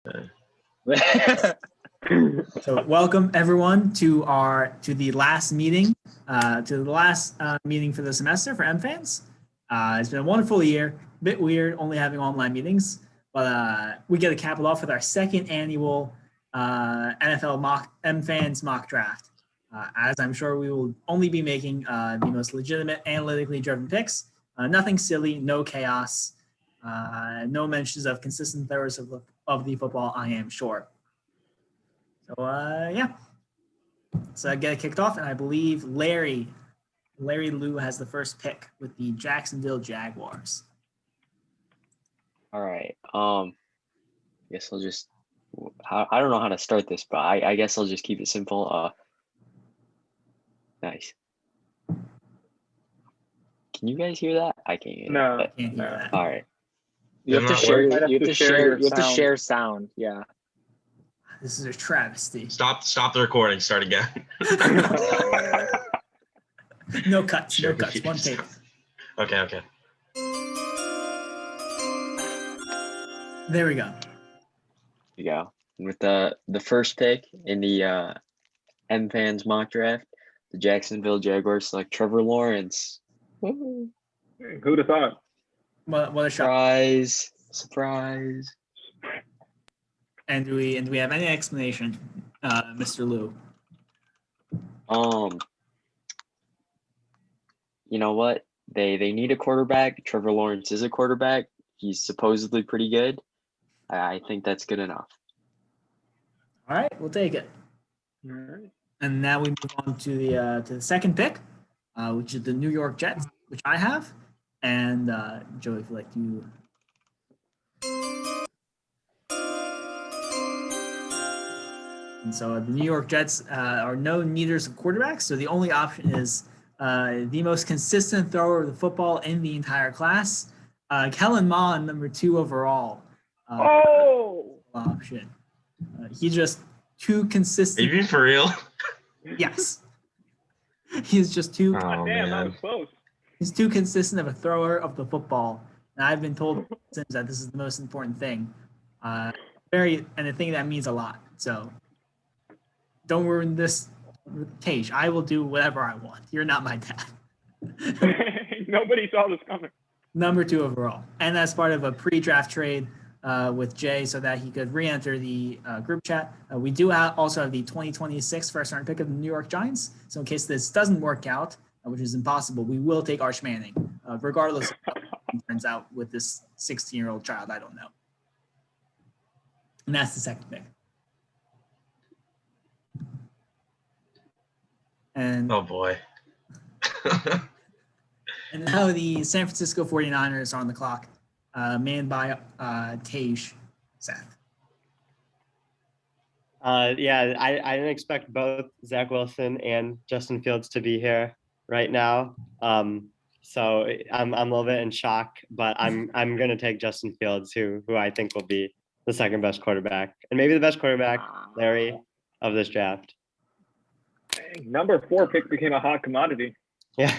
So welcome everyone to the last meeting, meeting for the semester for MFANS. It's been a wonderful year. A bit weird only having online meetings, but we get to cap it off with our second annual NFL MFANS mock draft. As I'm sure we will only be making the most legitimate, analytically driven picks. Nothing silly, no chaos, no mentions of consistent throwers of the football, I am sure. So yeah, let's get it kicked off, and I believe Larry Lou has the first pick with the Jacksonville Jaguars. All right. Guess I'll just. I don't know how to start this, but I guess I'll just keep it simple. Nice. Can you guys hear that? I can't hear No, that. Can't hear that. All right. You have to share. You have to share sound. Yeah. This is a travesty. Stop the recording. Start again. No cuts. Sure. No cuts. One take. Okay. There we go. There you go. With the first pick in the MFANS mock draft, the Jacksonville Jaguars select Trevor Lawrence. Who'd have thought? What a shot! Surprise! And do we have any explanation, Mr. Lou? You know what? They need a quarterback. Trevor Lawrence is a quarterback. He's supposedly pretty good. I think that's good enough. All right, we'll take it. All right. And now we move on to the second pick, which is the New York Jets, which I have. And Joey, if you'd like to. And so the New York Jets are no needers of quarterbacks, so the only option is the most consistent thrower of the football in the entire class, Kellen Mond, number 2 overall. Option. He's just too consistent. Are you for real? Yes. He's just too. Oh, Damn, man. that was close. He's too consistent of a thrower of the football. And I've been told since that this is the most important thing. And a thing that means a lot. So don't ruin this, Tage. I will do whatever I want. You're not my dad. Nobody saw this coming. Number 2 overall. And that's part of a pre-draft trade with Jay so that he could re-enter the group chat. We do also have the 2026 first-round pick of the New York Giants. So in case this doesn't work out, which is impossible, we will take Arch Manning, regardless of how it turns out with this 16-year-old child. I don't know. And that's the second pick. And Oh, boy. And now the San Francisco 49ers are on the clock, manned by Tage, Seth. Yeah, I didn't expect both Zach Wilson and Justin Fields to be here right now. So I'm a little bit in shock, but I'm gonna take Justin Fields, who I think will be the second best quarterback and maybe the best quarterback, Larry, of this draft. Dang, number 4 pick became a hot commodity. Yeah.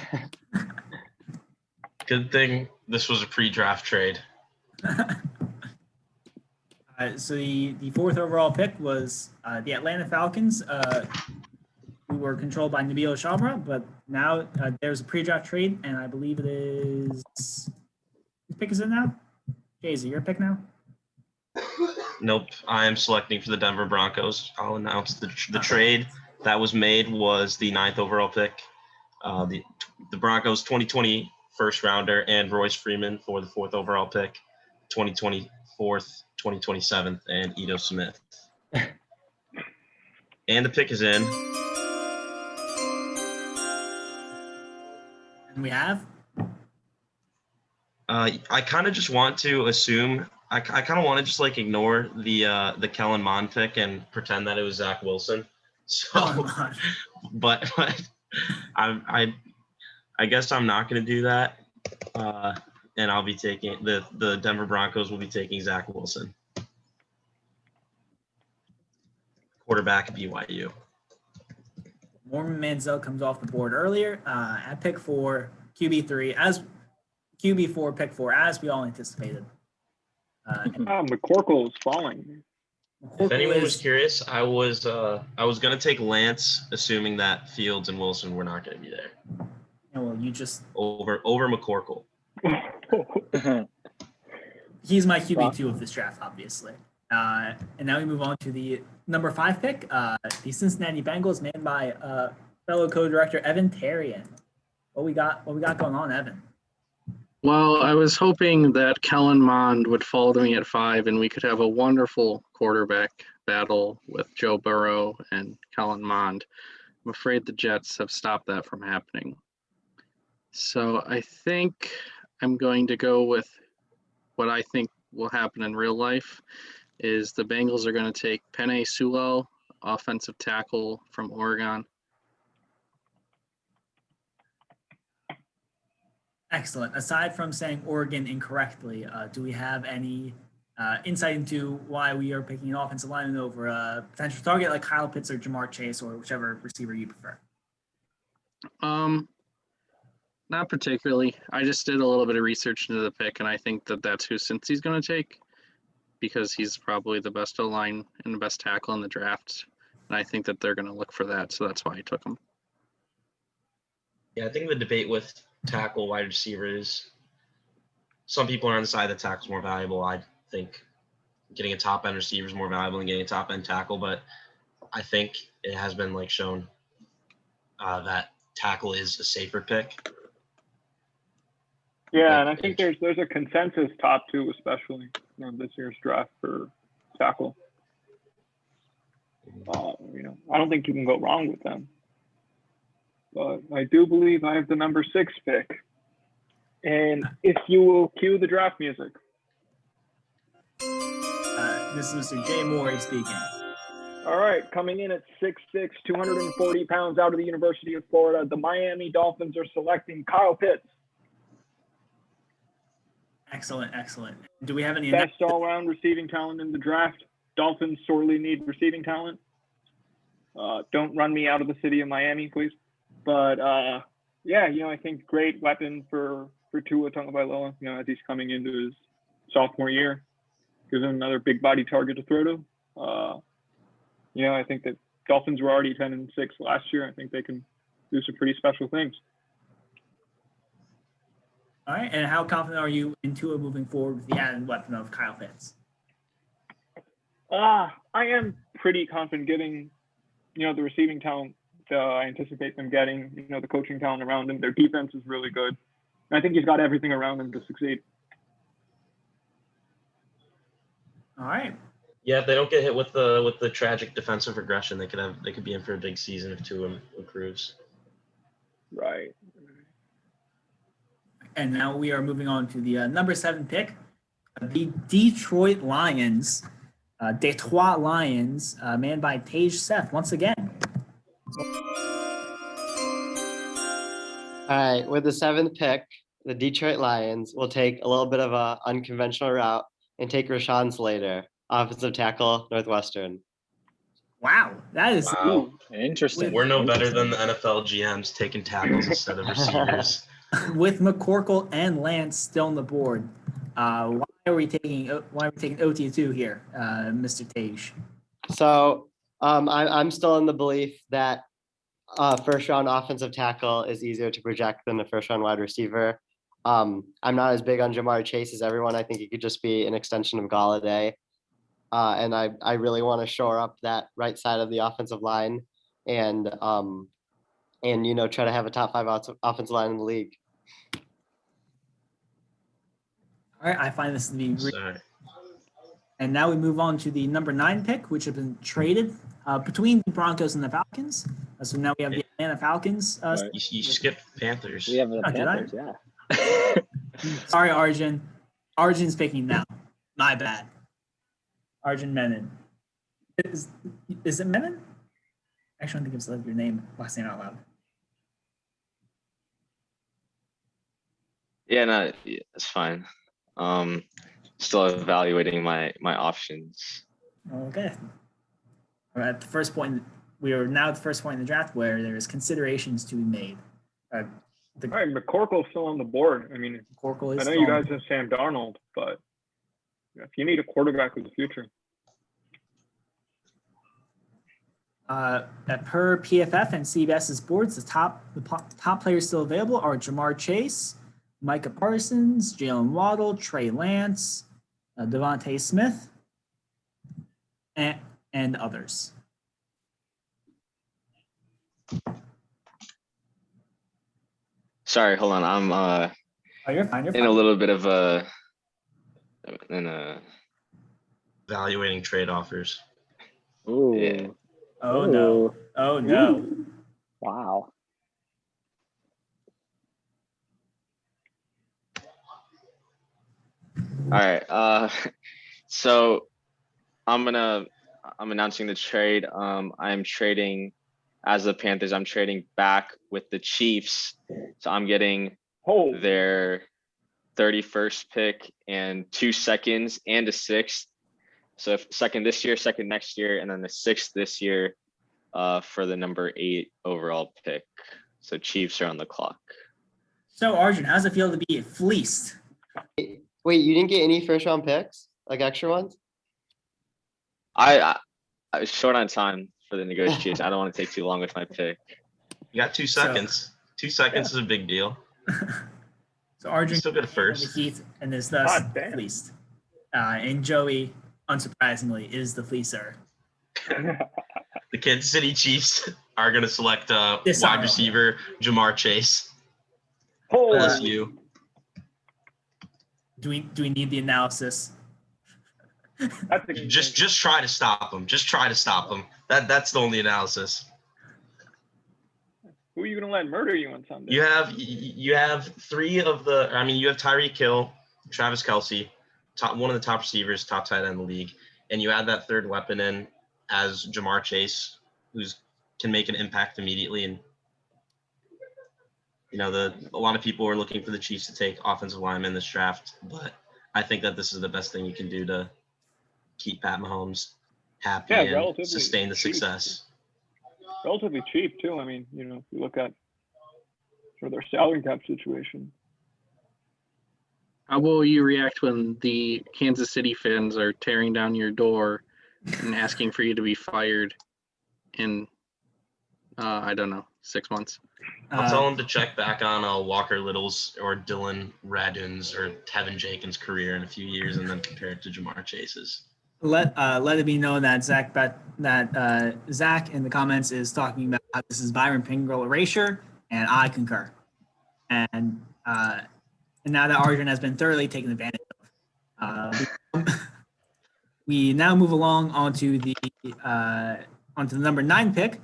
Good thing this was a pre-draft trade. So the 4th overall pick was the Atlanta Falcons, who were controlled by Nabil Shabra, but now there's a pre-draft trade, and I believe it is. Whose pick is it now? Jay, is it your pick now? Nope, I am selecting for the Denver Broncos. I'll announce the trade that was made was the 9th overall pick. The Broncos 2020 first rounder and Royce Freeman for the 4th overall pick, 2024th, 2027th, and Ito Smith. And the pick is in. And we have? I kind of just want to assume I kind of want to just like ignore the Kellen Mond pick and pretend that it was Zach Wilson. So, but I guess I'm not going to do that, and I'll be taking the Denver Broncos will be taking Zach Wilson, quarterback at BYU. Mormon Manziel comes off the board earlier at pick 4, QB3 as QB4 pick 4 as we all anticipated. McCorkle is falling. If anyone was curious, I was gonna take Lance, assuming that Fields and Wilson were not gonna be there. Yeah, well, you just Over McCorkle. he's my QB2 of this draft, obviously. And now we move on to the number 5 pick, the Cincinnati Bengals, made by fellow co-director Evan Tarian. What we got going on, Evan? Well, I was hoping that Kellen Mond would fall to me at 5 and we could have a wonderful quarterback battle with Joe Burrow and Kellen Mond. I'm afraid the Jets have stopped that from happening. So I think I'm going to go with what I think will happen in real life is the Bengals are going to take Penei Sewell, offensive tackle from Oregon. Excellent. Aside from saying Oregon incorrectly, do we have any insight into why we are picking an offensive lineman over a potential target like Kyle Pitts or Jamar Chase or whichever receiver you prefer? Not particularly. I just did a little bit of research into the pick, and I think that that's who Cincy's going to take because he's probably the best O-line and the best tackle in the draft. And I think that they're going to look for that, so that's why I took him. Yeah, I think the debate with tackle, wide receiver is some people are on the side that tackle's more valuable. I think getting a top end receiver is more valuable than getting a top end tackle, but I think it has been shown that tackle is a safer pick. Yeah, and I think there's a consensus top 2, especially this year's draft for tackle. I don't think you can go wrong with them. But I do believe I have the number 6 pick. And if you will cue the draft music. This is Mr. Jay Morey speaking. All right, coming in at 6'6", 240 pounds out of the University of Florida, the Miami Dolphins are selecting Kyle Pitts. Excellent. Do we have any best all-around receiving talent in the draft? Dolphins sorely need receiving talent. Don't run me out of the city of Miami, please. But I think great weapon for Tua Tagovailoa. As he's coming into his sophomore year, gives him another big body target to throw to. I think that Dolphins were already 10-6 last year. I think they can do some pretty special things. All right, and how confident are you in Tua moving forward with the added weapon of Kyle Pitts? I am pretty confident getting, the receiving talent I anticipate them getting, the coaching talent around them. Their defense is really good. And I think he's got everything around him to succeed. All right. Yeah, if they don't get hit with the tragic defensive regression, they could be in for a big season if Tua improves. Right. And now we are moving on to the number 7 pick, the Detroit Lions. Manned by Tage Seth once again. All right, with the 7th pick, the Detroit Lions will take a little bit of an unconventional route and take Rashawn Slater, offensive tackle, Northwestern. Wow, that is interesting. We're no better than the NFL GMs taking tackles instead of receivers. With McCorkle and Lance still on the board. Why are we taking OT2 here, Mr. Tage? So I'm still in the belief that first round offensive tackle is easier to project than a first round wide receiver. I'm not as big on Jamar Chase as everyone. I think he could just be an extension of Galladay. And I really want to shore up that right side of the offensive line and try to have a top 5 offensive line in the league. All right, I find this to be and now we move on to the number 9 pick, which has been traded between the Broncos and the Falcons. So now we have the Atlanta Falcons. You skipped Panthers. We have the Panthers, yeah. Sorry, Arjun. Arjun's picking now. My bad. Arjun Menon. Is it Menon? Actually, I don't think I've said your last name out loud. Yeah, no, it's fine. Still evaluating my options. Okay. We're at the first point. We are now at the first point in the draft where there is considerations to be made. All right, McCorkle's still on the board. I mean, McCorkle is. I know you guys have Sam Darnold, but if you need a quarterback with the future. Per PFF and CBS's boards, the top players still available are Jamar Chase, Micah Parsons, Jalen Waddle, Trey Lance, Devontae Smith, and others. Sorry, hold on. I'm Oh, you're fine. You're in fine. a little bit of a Evaluating trade offers. Ooh. Yeah. Oh Ooh. no. Oh no. Ooh. Wow. All right. So I'm announcing the trade. I'm trading as the Panthers. I'm trading back with the Chiefs. So I'm getting Oh, their 31st pick and 2 seconds and a 6th. So second this year, second next year, and then the 6th this year for the number 8 overall pick. So Chiefs are on the clock. So Arjun, how's it feel to be fleeced? Wait, you didn't get any first round picks, like extra ones? I was short on time for the negotiation. I don't want to take too long with my pick. You got 2 seconds. 2 seconds is a big deal. So Arjun You still get a the first. Heat and is thus God damn. fleeced. And Joey, unsurprisingly, is the fleecer. The Kansas City Chiefs are going to select wide Dishonorable. receiver Jamar Chase. holy. LSU. Do we need the analysis? That's a Just try to stop him. Just try to stop him. That's the only analysis. Who are you gonna let murder you on Sunday? You have 3 of the. I mean, you have Tyreek Hill, Travis Kelce, one of the top receivers, top tight end in the league, and you add that third weapon in as Jamar Chase, who's can make an impact immediately. And you know, a lot of people are looking for the Chiefs to take offensive linemen in this draft, but I think that this is the best thing you can do to keep Pat Mahomes happy Yeah, and relatively sustain the cheap. success. Relatively cheap too. I mean, you know, if you look at sort of their salary cap situation. How will you react when the Kansas City fans are tearing down your door and asking for you to be fired in, I don't know, 6 months? I'll tell him to check back on Walker Little's or Dylan Radun's or Tevin Jenkins' career in a few years and then compare it to Jamar Chase's. Let it be known that Zach in the comments is talking about how this is Byron Pingle erasure, and I concur. And now that Arjun has been thoroughly taken advantage of, we now move along onto the number 9 pick,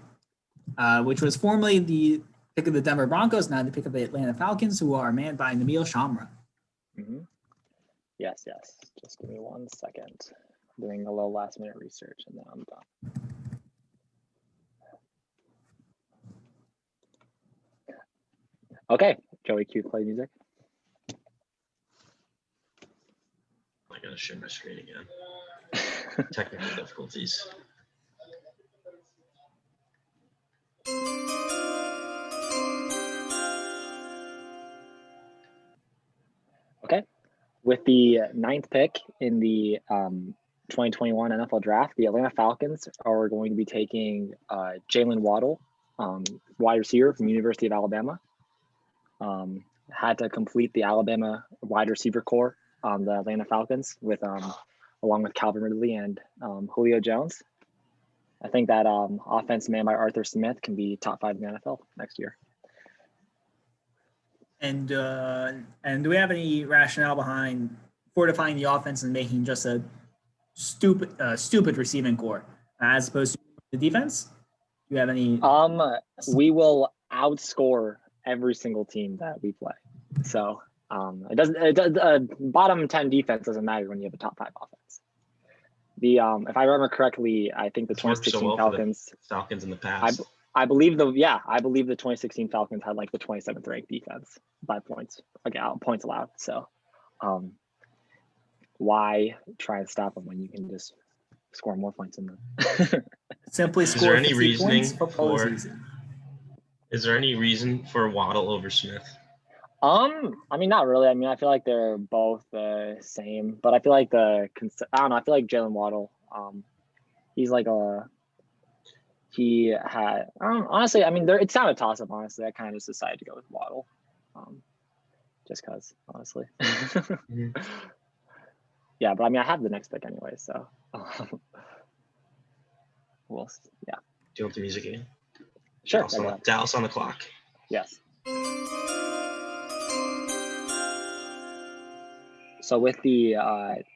which was formerly the pick of the Denver Broncos, now the pick of the Atlanta Falcons, who are manned by Nabil Shamra. Mm-hmm. Yes. Just give me 1 second. Doing a little last minute research and then I'm done. Okay, Joey, cue play music. I gotta share my screen again. Technical difficulties. Okay, with the 9th pick in the 2021 NFL Draft, the Atlanta Falcons are going to be taking Jalen Waddle, wide receiver from University of Alabama. Had to complete the Alabama wide receiver core on the Atlanta Falcons with along with Calvin Ridley and Julio Jones. I think that offense manned by Arthur Smith can be top 5 in the NFL next year. And do we have any rationale behind fortifying the offense and making just a stupid receiving core as opposed to the defense? Do you have any? We will outscore every single team that we play. So bottom 10 defense doesn't matter when you have a top 5 offense. If I remember correctly, I think the 2016 Falcons in the past. I believe the 2016 Falcons had like the 27th ranked defense by points allowed. So why try and stop them when you can just score more points in them? Simply Is score there any 50 reasoning points. Football is easy. Is there any reason for Waddle over Smith? I mean, not really. I mean, I feel like they're both the same, but I feel like I don't know. I feel like Jalen Waddle, he's He had honestly, I mean, it's not a toss up. Honestly, I kind of just decided to go with Waddle, just cause honestly. Yeah, but I mean, I have the next pick anyway, so yeah. Do you want the music again? Sure. Dallas on the clock. Yes. So with the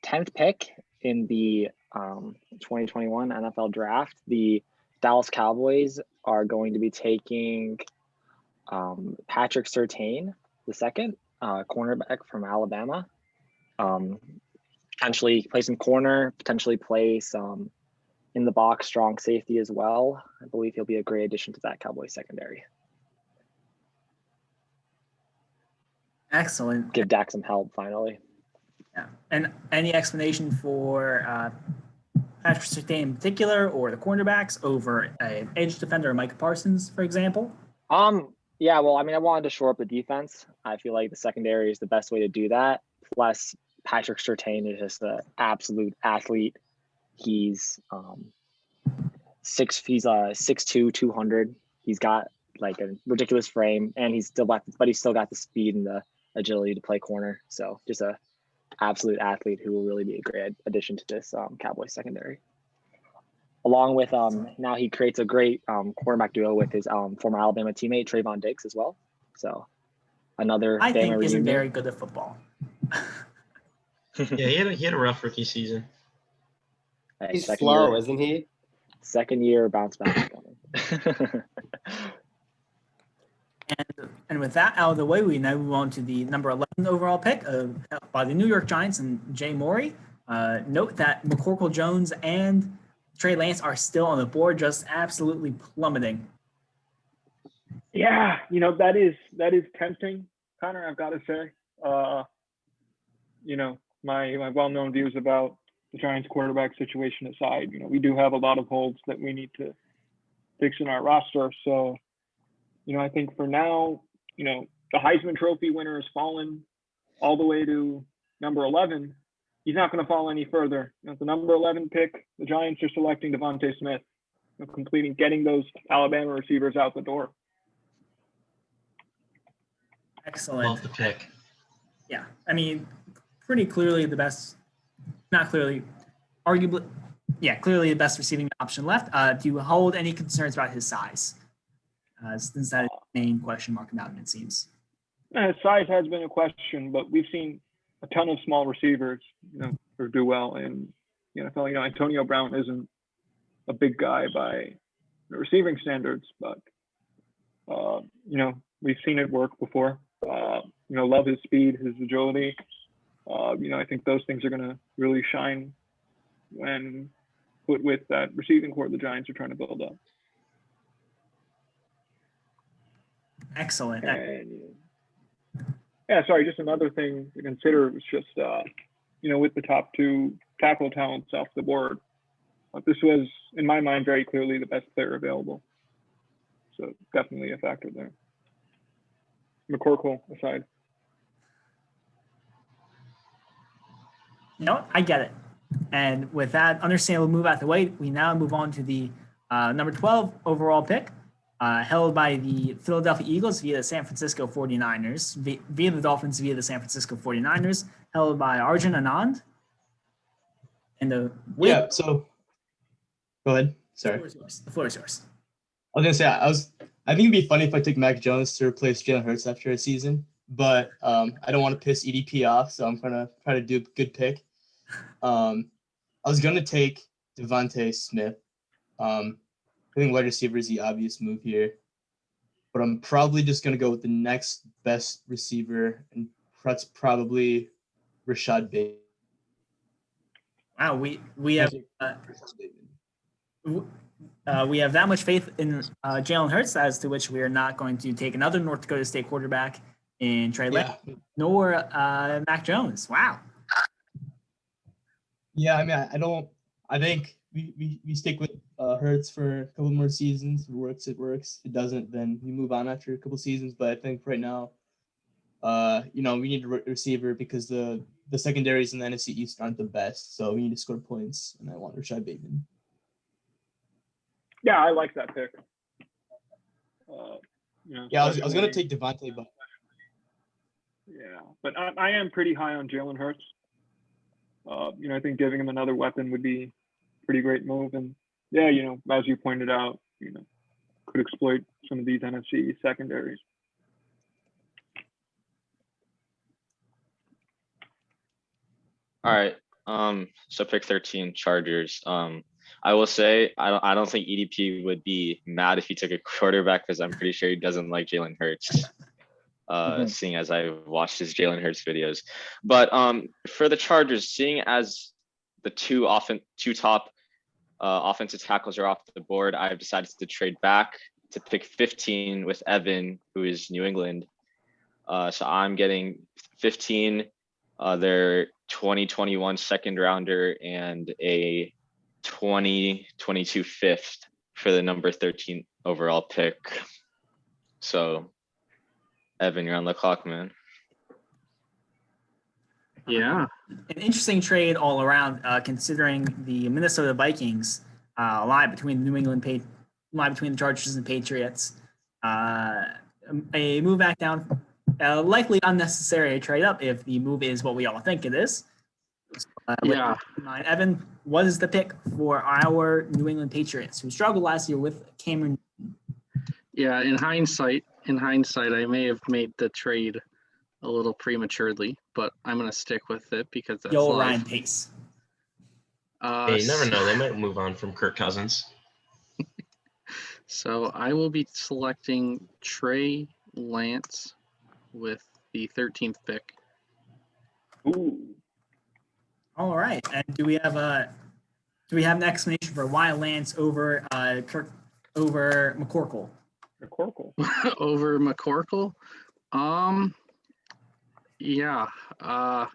10th pick in the 2021 NFL draft, the Dallas Cowboys are going to be taking Patrick Surtain, the second cornerback from Alabama. Potentially play some corner, potentially play some in the box strong safety as well. I believe he'll be a great addition to that Cowboys secondary. Excellent. Give Dak some help finally. Yeah. And any explanation for Patrick Surtain in particular, or the cornerbacks over an edge defender, Micah Parsons, for example? Yeah, well, I mean, I wanted to shore up the defense. I feel like the secondary is the best way to do that. Plus, Patrick Surtain is just an absolute athlete. He's 6'2", 200. He's got like a ridiculous frame, and he's still got the speed and the agility to play corner. So just a absolute athlete who will really be a great addition to this Cowboys secondary. Along with now he creates a great quarterback duo with his former Alabama teammate Trayvon Diggs as well. So another I think isn't reunion. very good at football. Yeah, he had a rough rookie season. He's slow, isn't he? Second year bounce back. And with that out of the way, we now move on to the number 11 overall pick by the New York Giants and Jay Morey. Note that McCorkle Jones and Trey Lance are still on the board, just absolutely plummeting. Yeah, that is tempting, Connor. I've got to say, my well-known views about the Giants quarterback situation aside, we do have a lot of holes that we need to fix in our roster. So, I think for now, the Heisman Trophy winner has fallen all the way to number 11. He's not going to fall any further. The number 11 pick, the Giants are selecting Devontae Smith, getting those Alabama receivers out the door. Excellent. Love the pick. Yeah, I mean, pretty clearly the best, not clearly, arguably, yeah, clearly the best receiving option left. Do you hold any concerns about his size? Since that is the main question mark about him, it seems. His size has been a question, but we've seen a ton of small receivers, who do well in the NFL. Antonio Brown isn't a big guy by receiving standards, but we've seen it work before. Love his speed, his agility. I think those things are going to really shine when put with that receiving core the Giants are trying to build up. Excellent. And, sorry, just another thing to consider was just, with the top two tackle talents off the board, this was, in my mind, very clearly the best player available. So definitely a factor there. McCorkle aside. I get it. And with that understandable move out the way, we now move on to the number 12 overall pick, held by the Philadelphia Eagles via the San Francisco 49ers, via the Dolphins via the San Francisco 49ers, held by Arjun Anand. And so go ahead. Sorry. The floor is yours. I was gonna say I think it'd be funny if I took Mac Jones to replace Jalen Hurts after a season, but I don't want to piss EDP off, so I'm gonna try to do a good pick. I was gonna take Devontae Smith. I think wide receiver is the obvious move here, but I'm probably just gonna go with the next best receiver, and that's probably Rashad Bateman. Wow, we have we have that much faith in Jalen Hurts, as to which we are not going to take another North Dakota State quarterback in Trey Lance, nor Mac Jones. Wow. Yeah, I mean, I think we stick with Hurts for a couple more seasons. If it works, it works. If it doesn't, then we move on after a couple seasons. But I think right now, we need a receiver because the secondaries in the NFC East aren't the best. So we need to score points, and I want Rashad Bateman. Yeah, I like that pick. Yeah, I was gonna especially- take Devontae, but Yeah, but I am pretty high on Jalen Hurts. I think giving him another weapon would be a pretty great move. And yeah, as you pointed out, could exploit some of these NFC secondaries. All right. So pick 13, Chargers. I will say I don't think EDP would be mad if he took a quarterback because I'm pretty sure he doesn't like Jalen Hurts. Seeing as I watched his Jalen Hurts videos. But for the Chargers, seeing as the two top offensive tackles are off the board, I've decided to trade back to pick 15 with Evan, who is New England. So I'm getting 15, their 2021 second rounder and a 2022 fifth for the number 13 overall pick. So Evan, you're on the clock, man. Yeah. An interesting trade all around, considering the Minnesota Vikings lie between the Chargers and Patriots. A move back down, likely unnecessary trade up if the move is what we all think it is. Yeah. Evan, what is the pick for our New England Patriots, who struggled last year with Cameron? Yeah. In hindsight, I may have made the trade a little prematurely, but I'm going to stick with it because that's Yo, life. Ryan Pace. Hey, you never know. They might move on from Kirk Cousins. So I will be selecting Trey Lance with the 13th pick. Ooh. All right, and do we have an explanation for why Lance over McCorkle? McCorkle. Over McCorkle? Yeah. I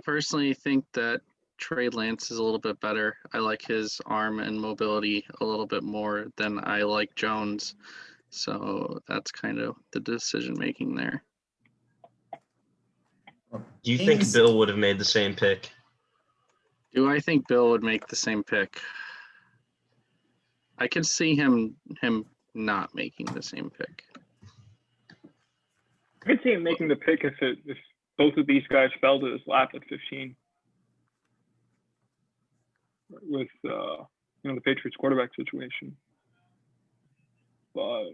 personally think that Trey Lance is a little bit better. I like his arm and mobility a little bit more than I like Jones. So that's kind of the decision making there. Do you think Bill would have made the same pick? Do I think Bill would make the same pick? I could see him not making the same pick. I could see him making the pick if both of these guys fell to his lap at 15. With the Patriots quarterback situation. But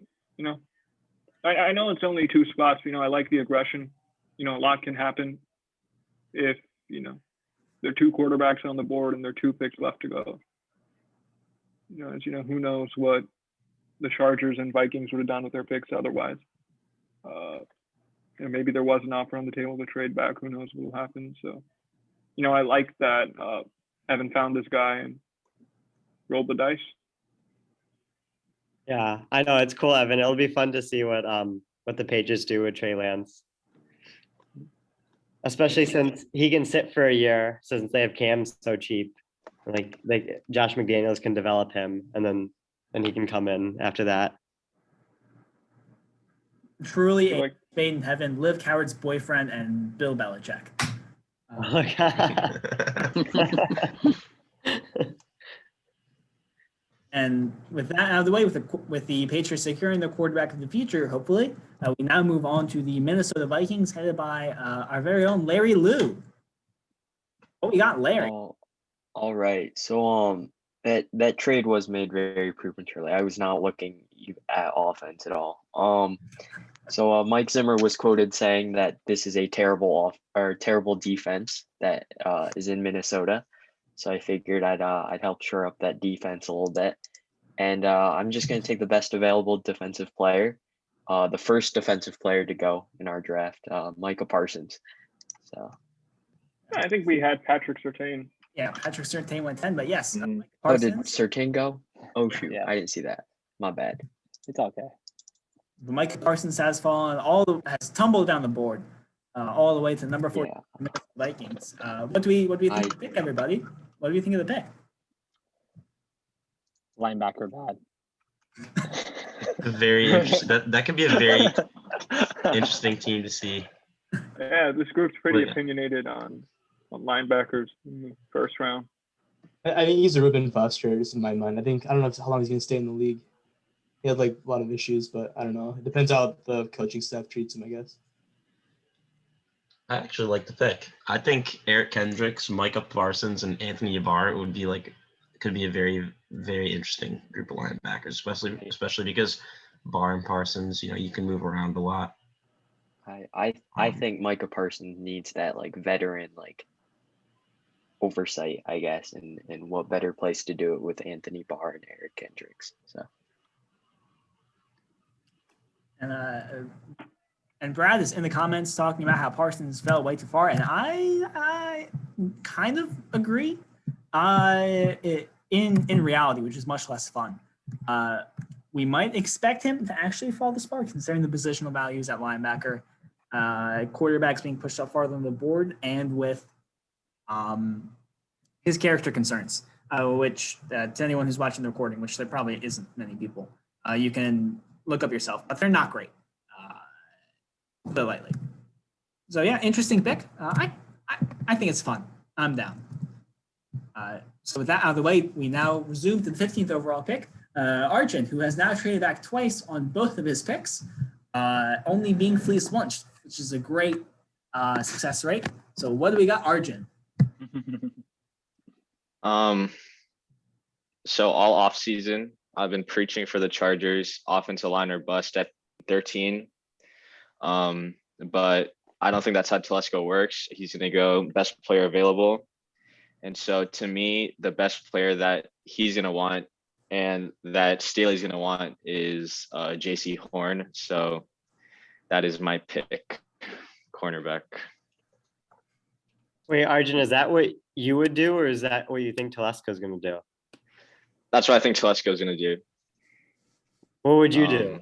I know it's only two spots. I like the aggression. A lot can happen if there are two quarterbacks on the board and there are two picks left to go. Who knows what the Chargers and Vikings would have done with their picks otherwise. Maybe there was an offer on the table to trade back. Who knows what will happen? So, I like that Evan found this guy and rolled the dice. Yeah, I know, it's cool, Evan. It'll be fun to see what the Patriots do with Trey Lance. Especially since he can sit for a year since they have Cam so cheap. Like Josh McDaniels can develop him and then he can come in after that. Truly a fate in heaven, Liv Coward's boyfriend and Bill Belichick. And with that out of the way, with the Patriots securing the quarterback of the future, hopefully, we now move on to the Minnesota Vikings, headed by our very own Larry Lou. Oh, we got Larry. All right. So that trade was made very prematurely. I was not looking at offense at all. So Mike Zimmer was quoted saying that this is a terrible defense that is in Minnesota. So I figured I'd help shore up that defense a little bit. And I'm just going to take the best available defensive player, the first defensive player to go in our draft, Micah Parsons. So I think we had Patrick Surtain. Yeah, Patrick Surtain went 10, but yes. Oh, did Surtain go? Oh, shoot. Yeah. I didn't see that. My bad. It's okay. But Micah Parsons has has tumbled down the board all the way to number 4 Vikings. What do we think of the pick, everybody? What do you think of the pick? Linebacker bad. Very interesting. That could be a very interesting team to see. Yeah, this group's pretty opinionated on linebackers in the first round. I think he's a Reuben Foster, just in my mind. I don't know how long he's going to stay in the league. He had like a lot of issues, but I don't know. It depends how the coaching staff treats him, I guess. I actually like the pick. I think Eric Kendricks, Micah Parsons, and Anthony Ybarra could be a very, very interesting group of linebackers, especially because Barr and Parsons, you can move around a lot. I think Micah Parsons needs that like veteran like oversight, I guess, and what better place to do it with Anthony Barr and Eric Kendricks. So. And Brad is in the comments talking about how Parsons fell way too far, and I kind of agree. In reality, which is much less fun, we might expect him to actually fall this far, considering the positional values at linebacker, quarterbacks being pushed up farther on the board, and with his character concerns, which to anyone who's watching the recording, which there probably isn't many people, you can look up yourself, but they're not great. But lightly. So yeah, interesting pick. I think it's fun. I'm down. So with that out of the way, we now resume to the 15th overall pick. Arjun, who has now traded back twice on both of his picks, only being fleeced once, which is a great success rate. So what do we got, Arjun? So all offseason, I've been preaching for the Chargers offensive line or bust at 13. But I don't think that's how Telesco works. He's going to go best player available. And so to me, the best player that he's going to want and that Staley's going to want is JC Horn. So that is my pick, cornerback. Wait, Arjun, is that what you would do, or is that what you think Telesco is going to do? That's what I think Telesco is going to do. What would you do?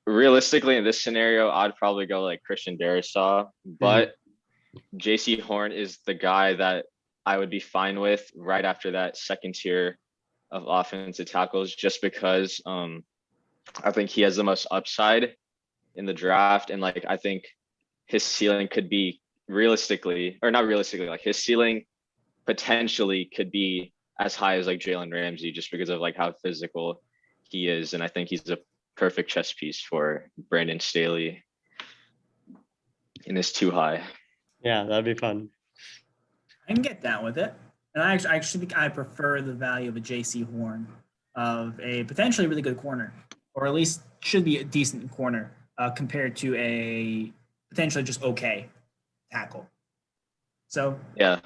Realistically, in this scenario, I'd probably go like Christian Darrisaw, but JC Horn is the guy that I would be fine with right after that second tier of offensive tackles, just because I think he has the most upside in the draft, and like I think his ceiling could be like his ceiling potentially could be as high as like Jalen Ramsey, just because of like how physical he is, and I think he's a perfect chess piece for Brandon Staley and is too high. Yeah, that'd be fun. I can get down with it. And I actually think I prefer the value of a JC Horn, of a potentially really good corner, or at least should be a decent corner compared to a potentially just okay tackle. So yeah,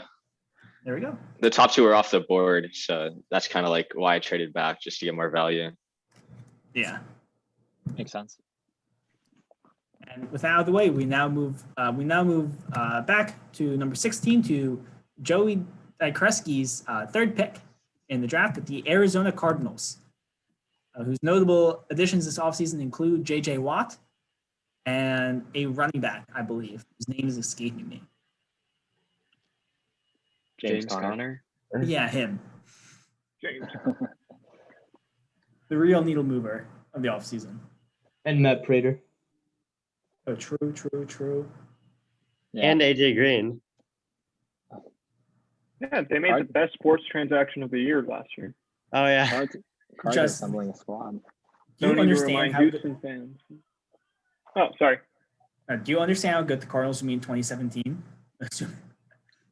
there we go. The top two are off the board, so that's kind of like why I traded back, just to get more value. Yeah. Makes sense. And with that out of the way, we now move back to number 16 to Joey Kreski's third pick in the draft with the Arizona Cardinals, whose notable additions this offseason include J.J. Watt and a running back, I believe, whose name is escaping me. James Conner? Yeah, him. James. The real needle mover of the offseason. And Matt Prater. Oh, true. Yeah. And AJ Green. Yeah, they made the best sports transaction of the year last year. Oh yeah. Cards Just- assembling a squad. Do you Don't need to understand remind how good, Houston fans. Oh, sorry. do you understand how good the Cardinals will be in 2017? Do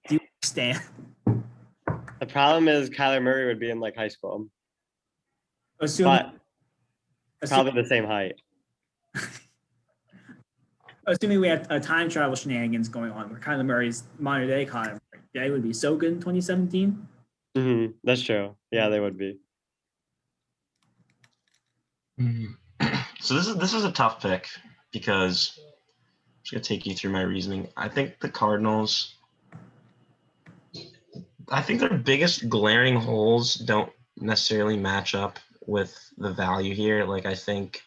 you understand? The problem is Kyler Murray would be in like high school, Assuming probably the same height. we had a time travel shenanigans going on where Kyler Murray's modern day Kyler Murray, they would be so good in 2017. That's true. Yeah, they would be. So this is a tough pick because I'm just gonna take you through my reasoning. I think the Cardinals, I think their biggest glaring holes don't necessarily match up with the value here. Like I think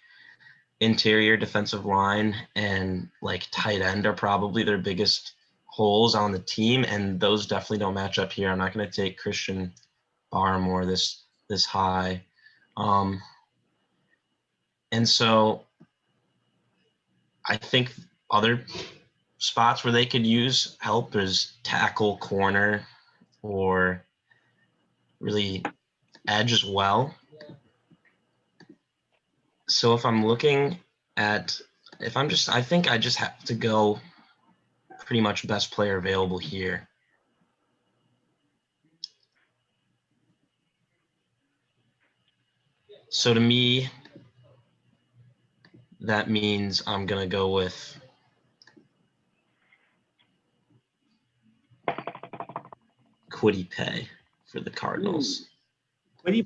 interior defensive line and like tight end are probably their biggest holes on the team, and those definitely don't match up here. I'm not going to take Christian Barmore this high. And so I think other spots where they could use help is tackle, corner, or really edge as well. So if I'm looking at, I think I just have to go pretty much best player available here. So to me, that means I'm going to go with Kwity Paye for the Cardinals. Kwity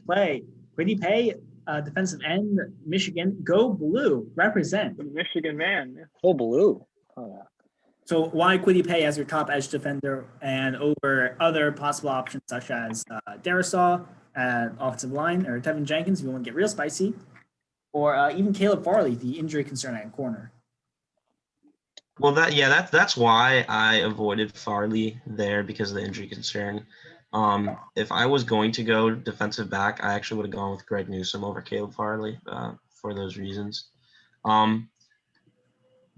Paye, defensive end, Michigan. Go blue, represent. The Michigan man. Yeah. Oh, blue. Oh, yeah. So why Kwity Paye as your top edge defender and over other possible options such as Darisaw at offensive line or Tevin Jenkins if you want to get real spicy, or even Caleb Farley, the injury concern at corner. Well, that's why I avoided Farley there because of the injury concern. If I was going to go defensive back, I actually would have gone with Greg Newsome over Caleb Farley for those reasons. But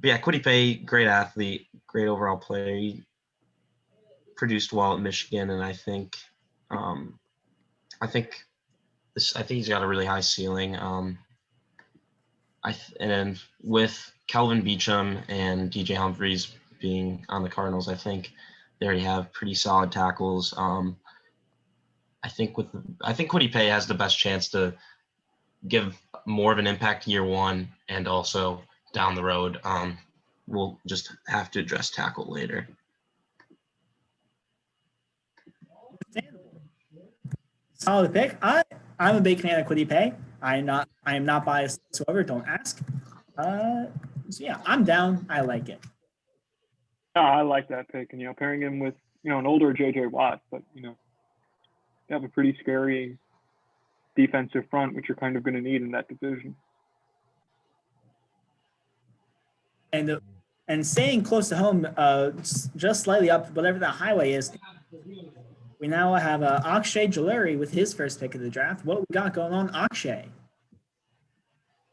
yeah, Kwity Paye, great athlete, great overall player. He produced well at Michigan, and I think he's got a really high ceiling. And with Calvin Beachum and DJ Humphries being on the Cardinals, I think they already have pretty solid tackles. I think Kwity Paye has the best chance to give more of an impact year one and also down the road. We'll just have to address tackle later. Solid pick. I'm a big fan of Kwity Paye. I am not biased whatsoever. Don't ask. So yeah, I'm down. I like it. I like that pick, and pairing him with an older JJ Watt, but you have a pretty scary defensive front, which you're kind of going to need in that division. And staying close to home, just slightly up, whatever that highway is, we now have Akshay Jaluri with his first pick of the draft. What we got going on, Akshay?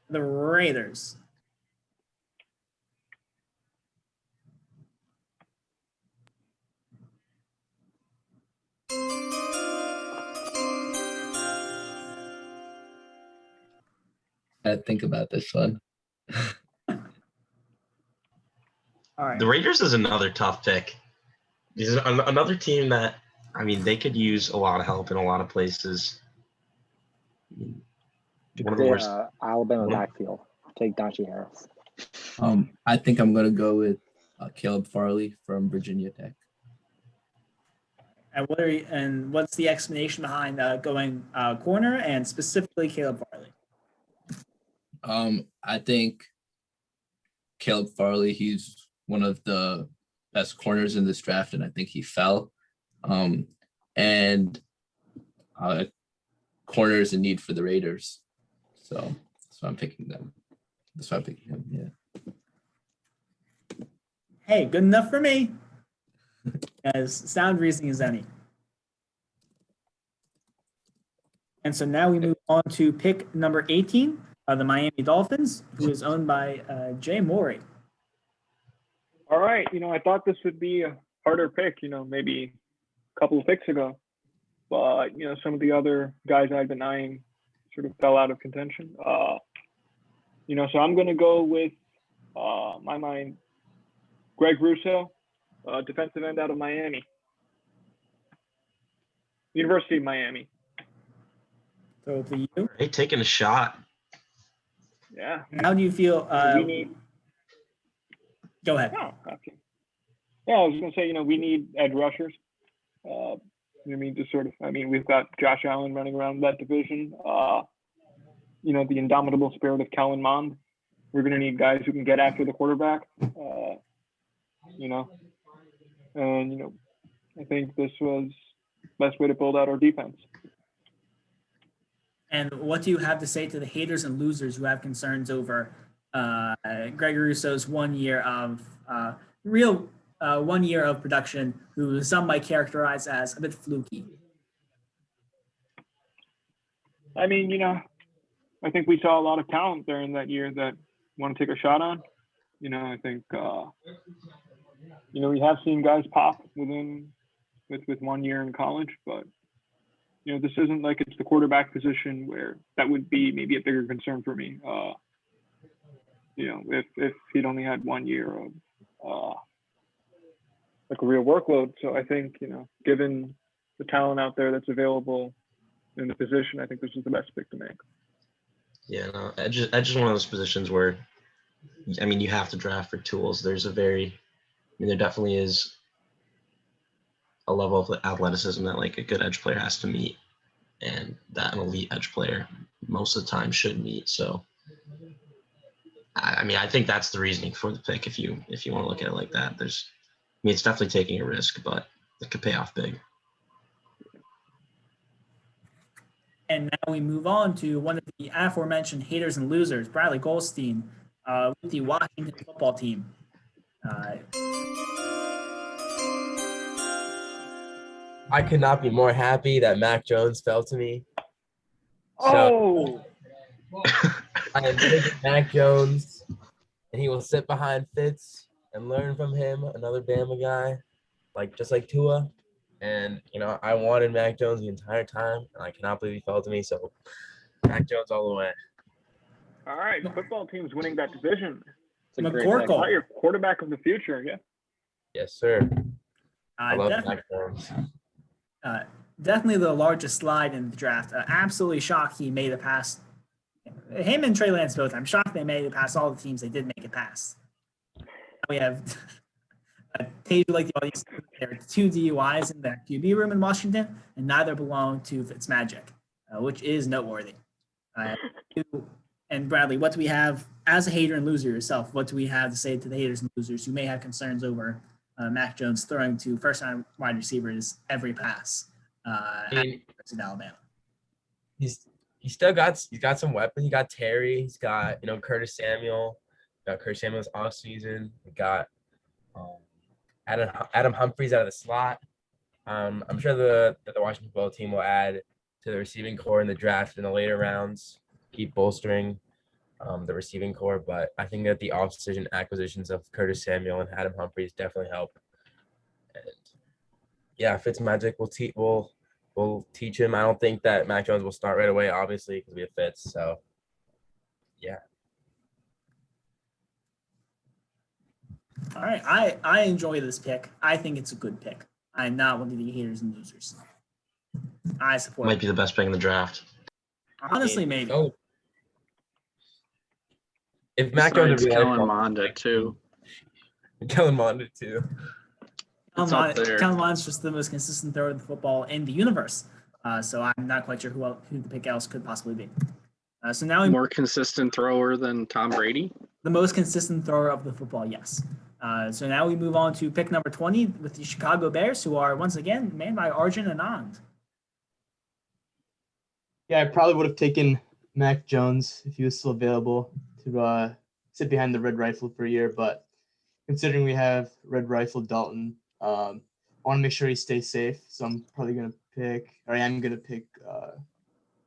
The Raiders. I think about this one. All right. The Raiders is another tough pick. This is another team that, they could use a lot of help in a lot of places. One of the worst. Alabama backfield. Take Najee Harris. I think I'm gonna go with Caleb Farley from Virginia Tech. And what's the explanation behind going corner and specifically Caleb Farley? I think Caleb Farley, he's one of the best corners in this draft, and I think he fell. And corner is a need for the Raiders. So that's why I'm picking them. That's why I'm picking him, yeah. Hey, good enough for me. As sound reasoning as any. And so now we move on to pick number 18 of the Miami Dolphins, who is owned by Jay Morey. All right, I thought this would be a harder pick, maybe a couple of picks ago. But, some of the other guys I've been eyeing sort of fell out of contention. So I'm going to go with, my mind, Greg Russo, defensive end out of Miami. University of Miami. So for you? Hey, taking a shot. Yeah. How do you feel? Go ahead. Oh, okay. Yeah, I was going to say, we need edge rushers. We've got Josh Allen running around that division. The indomitable spirit of Kellen Mond. We're going to need guys who can get after the quarterback. I think this was the best way to build out our defense. And what do you have to say to the haters and losers who have concerns over Greg Russo's 1 year of 1 year of production, who some might characterize as a bit fluky? I think we saw a lot of talent there in that year that want to take a shot on. I think, we have seen guys pop within with 1 year in college, but this isn't like it's the quarterback position where that would be maybe a bigger concern for me. If he'd only had 1 year of like a real workload. So I think, given the talent out there that's available in the position, I think this is the best pick to make. Yeah, no, edge is one of those positions where, I mean, you have to draft for tools. There definitely is a level of athleticism that like a good edge player has to meet, and that an elite edge player most of the time should meet. So, I mean, I think that's the reasoning for the pick. If you want to look at it like that, it's definitely taking a risk, but it could pay off big. And now we move on to one of the aforementioned haters and losers, Bradley Goldstein, with the Washington football team. I could not be more happy that Mac Jones fell to me. So, I am taking Mac Jones, and he will sit behind Fitz and learn from him, another Bama guy, just like Tua. And, I wanted Mac Jones the entire time, and I cannot believe he fell to me. So, Mac Jones all the way. All right, football team's winning that division. McCorkle, Your quarterback of the future, yeah. Yes, sir. I love Mac Jones. Definitely the largest slide in the draft. Absolutely shocked he made it past. Him and Trey Lance both. I'm shocked they made it past all the teams they did make it past. We have Tage, like the audience, there are 2 DUIs in the QB room in Washington, and neither belong to Fitzmagic, which is noteworthy. And Bradley, what do we have as a hater and loser yourself? What do we have to say to the haters and losers who may have concerns over Mac Jones throwing to first-time wide receivers every pass at University of Alabama? He's still got some weapons. He got Terry. He's got Curtis Samuel. Got Curtis Samuel's off season. We got Adam Humphries out of the slot. I'm sure the Washington football team will add to the receiving core in the draft in the later rounds, keep bolstering the receiving core. But I think that the off-season acquisitions of Curtis Samuel and Adam Humphries definitely help. And yeah, Fitzmagic will teach him. I don't think that Mac Jones will start right away, obviously, because we have Fitz. So yeah. All right, I enjoy this pick. I think it's a good pick. I'm not one of the haters and losers. I support Might be the best pick in the draft. Honestly, maybe. Oh. If Mac Jones Besides Kellen Mond too. Kellen Mond too. Kellen Mond's just the most consistent thrower of the football in the universe. So I'm not quite sure who the pick else could possibly be. So now more consistent thrower than Tom Brady. The most consistent thrower of the football, yes. So now we move on to pick number 20 with the Chicago Bears, who are once again manned by Arjun Anand. Yeah, I probably would have taken Mac Jones if he was still available to sit behind the Red Rifle for a year. But considering we have Red Rifle Dalton, I want to make sure he stays safe. So I'm probably going to pick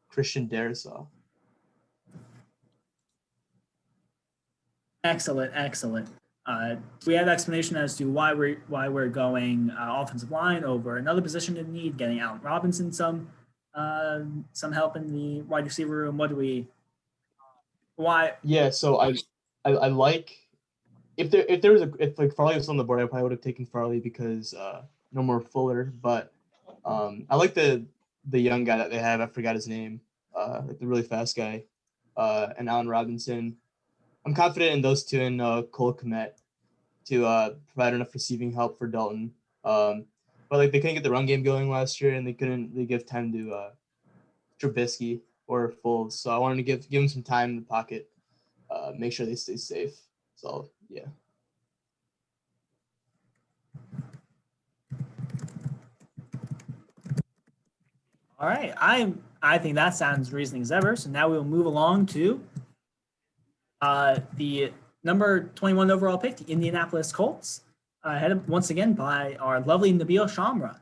Christian Darrisaw. Excellent. We have explanation as to why we're going offensive line over another position in need, getting Allen Robinson some help in the wide receiver room. Why? Yeah, so I like if Farley was on the board, I probably would have taken Farley because no more Fuller. But I like the young guy that they have. I forgot his name. Like the really fast guy, and Allen Robinson. I'm confident in those two and Cole Kmet to provide enough receiving help for Dalton. But they couldn't get the run game going last year, and they couldn't really give time to Trubisky or Foles. So I wanted to give them some time in the pocket, make sure they stay safe. So yeah. All right, I think that sounds reasoning as ever. So now we'll move along to the number 21 overall pick, the Indianapolis Colts, headed once again by our lovely Nabil Shamra.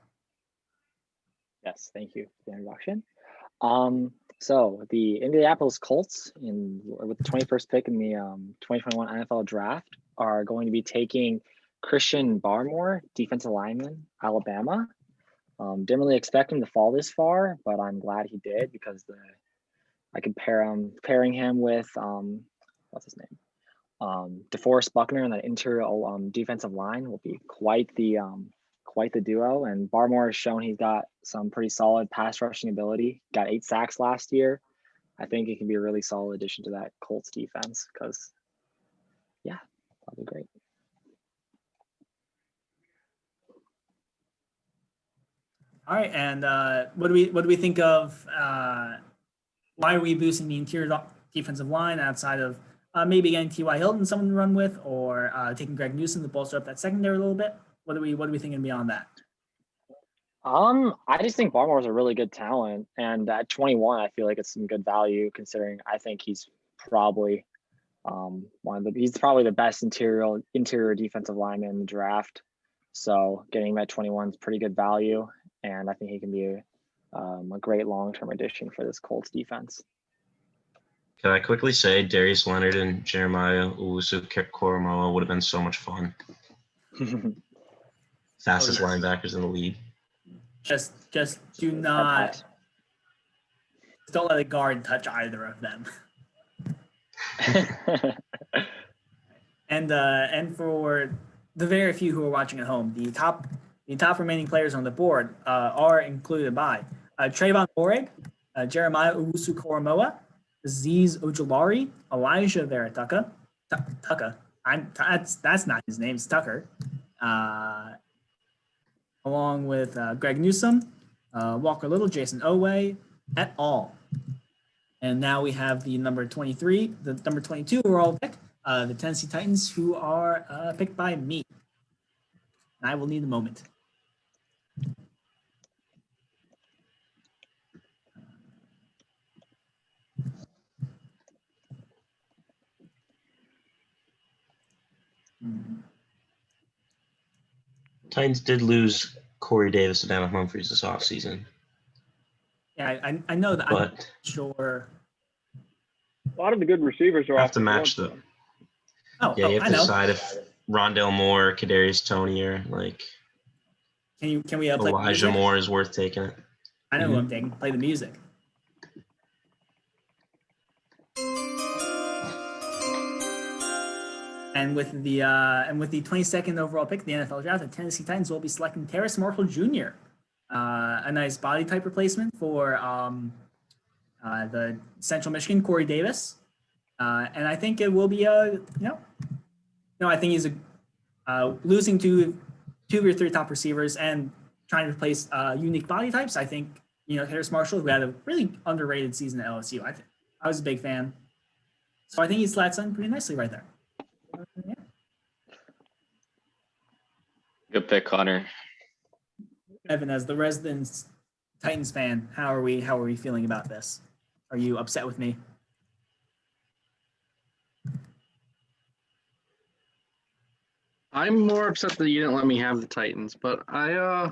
Yes, thank you for the introduction. So the Indianapolis Colts, with the 21st pick in the 2021 NFL Draft, are going to be taking Christian Barmore, defensive lineman, Alabama. Didn't really expect him to fall this far, but I'm glad he did because I could pairing him with what's his name, DeForest Buckner and that interior defensive line will be quite the duo. And Barmore has shown he's got some pretty solid pass rushing ability. Got 8 sacks last year. I think he can be a really solid addition to that Colts defense because, yeah, that'll be great. All right, and what do we think of? Why are we boosting the interior defensive line outside of maybe getting T.Y. Hilton someone to run with, or taking Greg Newsom to bolster up that secondary a little bit? What are we thinking beyond that? I just think Barmore is a really good talent, and at 21, I feel like it's some good value considering I think he's probably he's probably the best interior defensive lineman in the draft. So getting him at 21 is pretty good value, and I think he can be a great long-term addition for this Colts defense. Can I quickly say Darius Leonard and Jeremiah Owusu-Koramoah would have been so much fun. Fastest linebackers in the league. Just do not. Don't let a guard touch either of them. And for the very few who are watching at home, the top remaining players on the board are included by Trayvon Morig, Jeremiah Owusu-Koramoah, Azeez Ojulari, Elijah Vera-Tucker. That's not his name. It's Tucker. Along with Greg Newsom, Walker Little, Jason Oweh, et al. And now we have the number 23, the number 22 overall pick, the Tennessee Titans, who are picked by me. And I will need a moment. Titans did lose Corey Davis and Adam Humphries this offseason. Yeah, I know that. But I'm sure. A lot of the good receivers are you have off to the match board, them. Oh, Yeah, you have I to know. decide if Rondale Moore, Kadarius Toney, or like Can we play the Elijah music? Moore is worth taking it. I know who I'm taking. Play the music. And with the 22nd overall pick, the NFL draft, the Tennessee Titans will be selecting Terrace Marshall Jr., a nice body type replacement for the Central Michigan Corey Davis, and I think it will be I think he's losing two of your 3 top receivers and trying to replace unique body types. I think Terrace Marshall, who had a really underrated season at LSU. I was a big fan, so I think he slats in pretty nicely right there. Yeah. Good pick, Connor. Evan, as the resident Titans fan, how are we feeling about this? Are you upset with me? I'm more upset that you didn't let me have the Titans, but I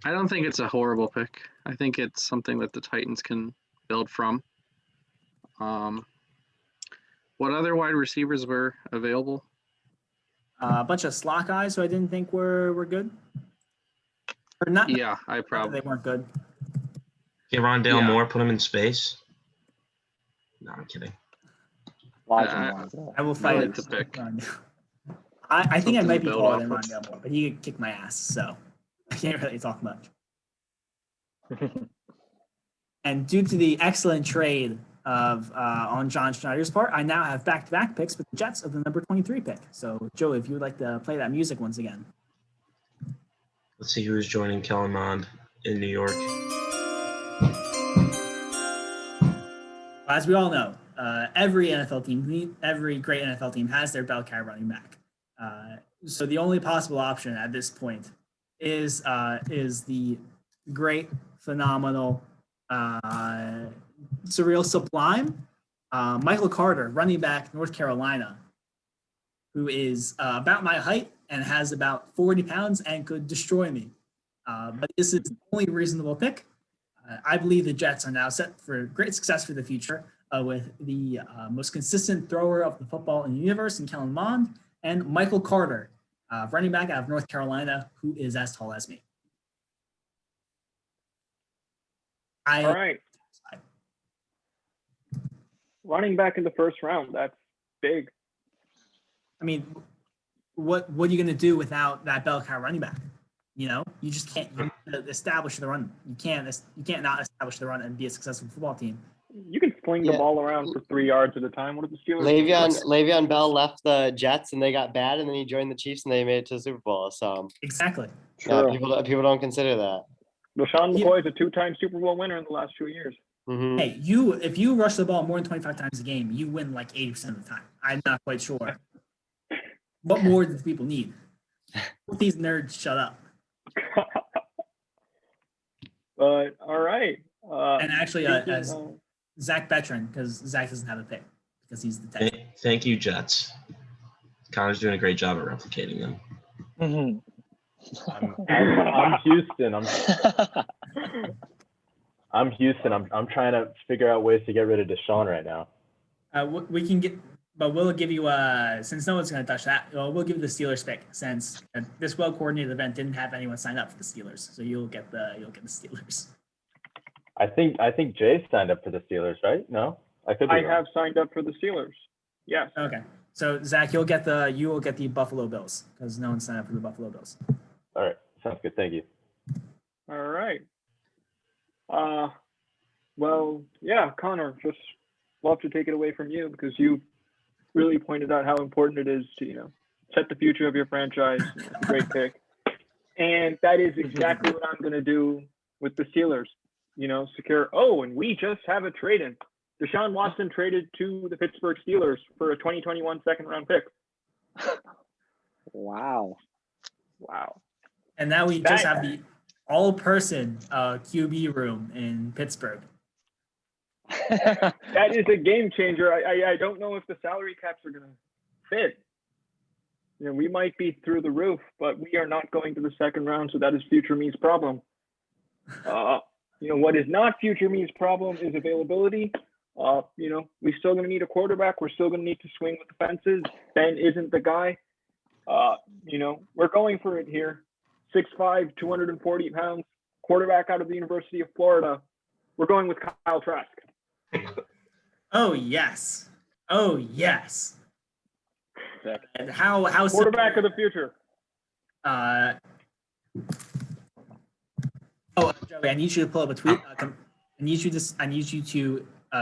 don't think it's a horrible pick. I think it's something that the Titans can build from. What other wide receivers were available? A bunch of slot guys who I didn't think were good. Or not. Yeah, I Not that probably. they weren't good. Get Rondale Yeah. Moore, put him in space. No, I'm kidding. I will fight like it. the pick. I think I Something might to be build taller off than of. Rondale Moore, but he could kick my ass, so I can't really talk much. And due to the excellent trade of on John Schneider's part, I now have back-to-back picks with the Jets of the number 23 pick. So, Joe, if you would like to play that music once again. Let's see who's joining Kellen Mond in New York. As we all know, every NFL team, every great NFL team has their bell cow running back. So the only possible option at this point is the great, phenomenal, surreal, sublime Michael Carter, running back, North Carolina, who is about my height and has about 40 pounds and could destroy me. But this is the only reasonable pick. I believe the Jets are now set for great success for the future with the most consistent thrower of the football in the universe in Kellen Mond and Michael Carter, running back out of North Carolina, who is as tall as me. All right. Running back in the first round, that's big. I mean, what are you going to do without that bell cow running back? You know, you just can't establish the run. You can't not establish the run and be a successful football team. You can fling the ball around for 3 yards at a time. What are the Steelers? Le'Veon Bell left the Jets and they got bad, and then he joined the Chiefs and they made it to the Super Bowl. So exactly. Yeah, people don't consider that. LaShawn McCoy is a 2-time Super Bowl winner in the last 2 years. Mm-hmm. Hey, if you rush the ball more than 25 times a game, you win like 80% of the time. I'm not quite sure. What more do people need? Let these nerds shut up. But all right. And actually, as Zach Betron, because Zach doesn't have a pick because he's the tech. Thank you, Jets. Connor's doing a great job at replicating them. I'm Houston. I'm Houston. I'm trying to figure out ways to get rid of Deshaun right now. We can get, but we'll give you since no one's going to touch that. Well, we'll give you the Steelers pick since this well-coordinated event didn't have anyone sign up for the Steelers, so you'll get the Steelers. I think Jay signed up for the Steelers, right? No, I have signed up for the Steelers. Yes. Okay. So Zach, you will get the Buffalo Bills because no one signed up for the Buffalo Bills. All right, sounds good. Thank you. All right. Well, yeah, Connor, just love to take it away from you because you really pointed out how important it is to set the future of your franchise. Great pick, and that is exactly what I'm going to do with the Steelers. Secure. Oh, and we just have a trade-in. Deshaun Watson traded to the Pittsburgh Steelers for a 2021 second-round pick. Wow. And now we just have the all-person QB room in Pittsburgh. That is a game changer. I don't know if the salary caps are going to fit. We might be through the roof, but we are not going to the second round, so that is future me's problem. What is not future me's problem is availability. We're still going to need a quarterback. We're still going to need to swing with the fences. Ben isn't the guy. We're going for it here. 6'5", 240 pounds, quarterback out of the University of Florida. We're going with Kyle Trask. Oh yes. And how quarterback of the future? Joey, I need you to pull up a tweet. I need you to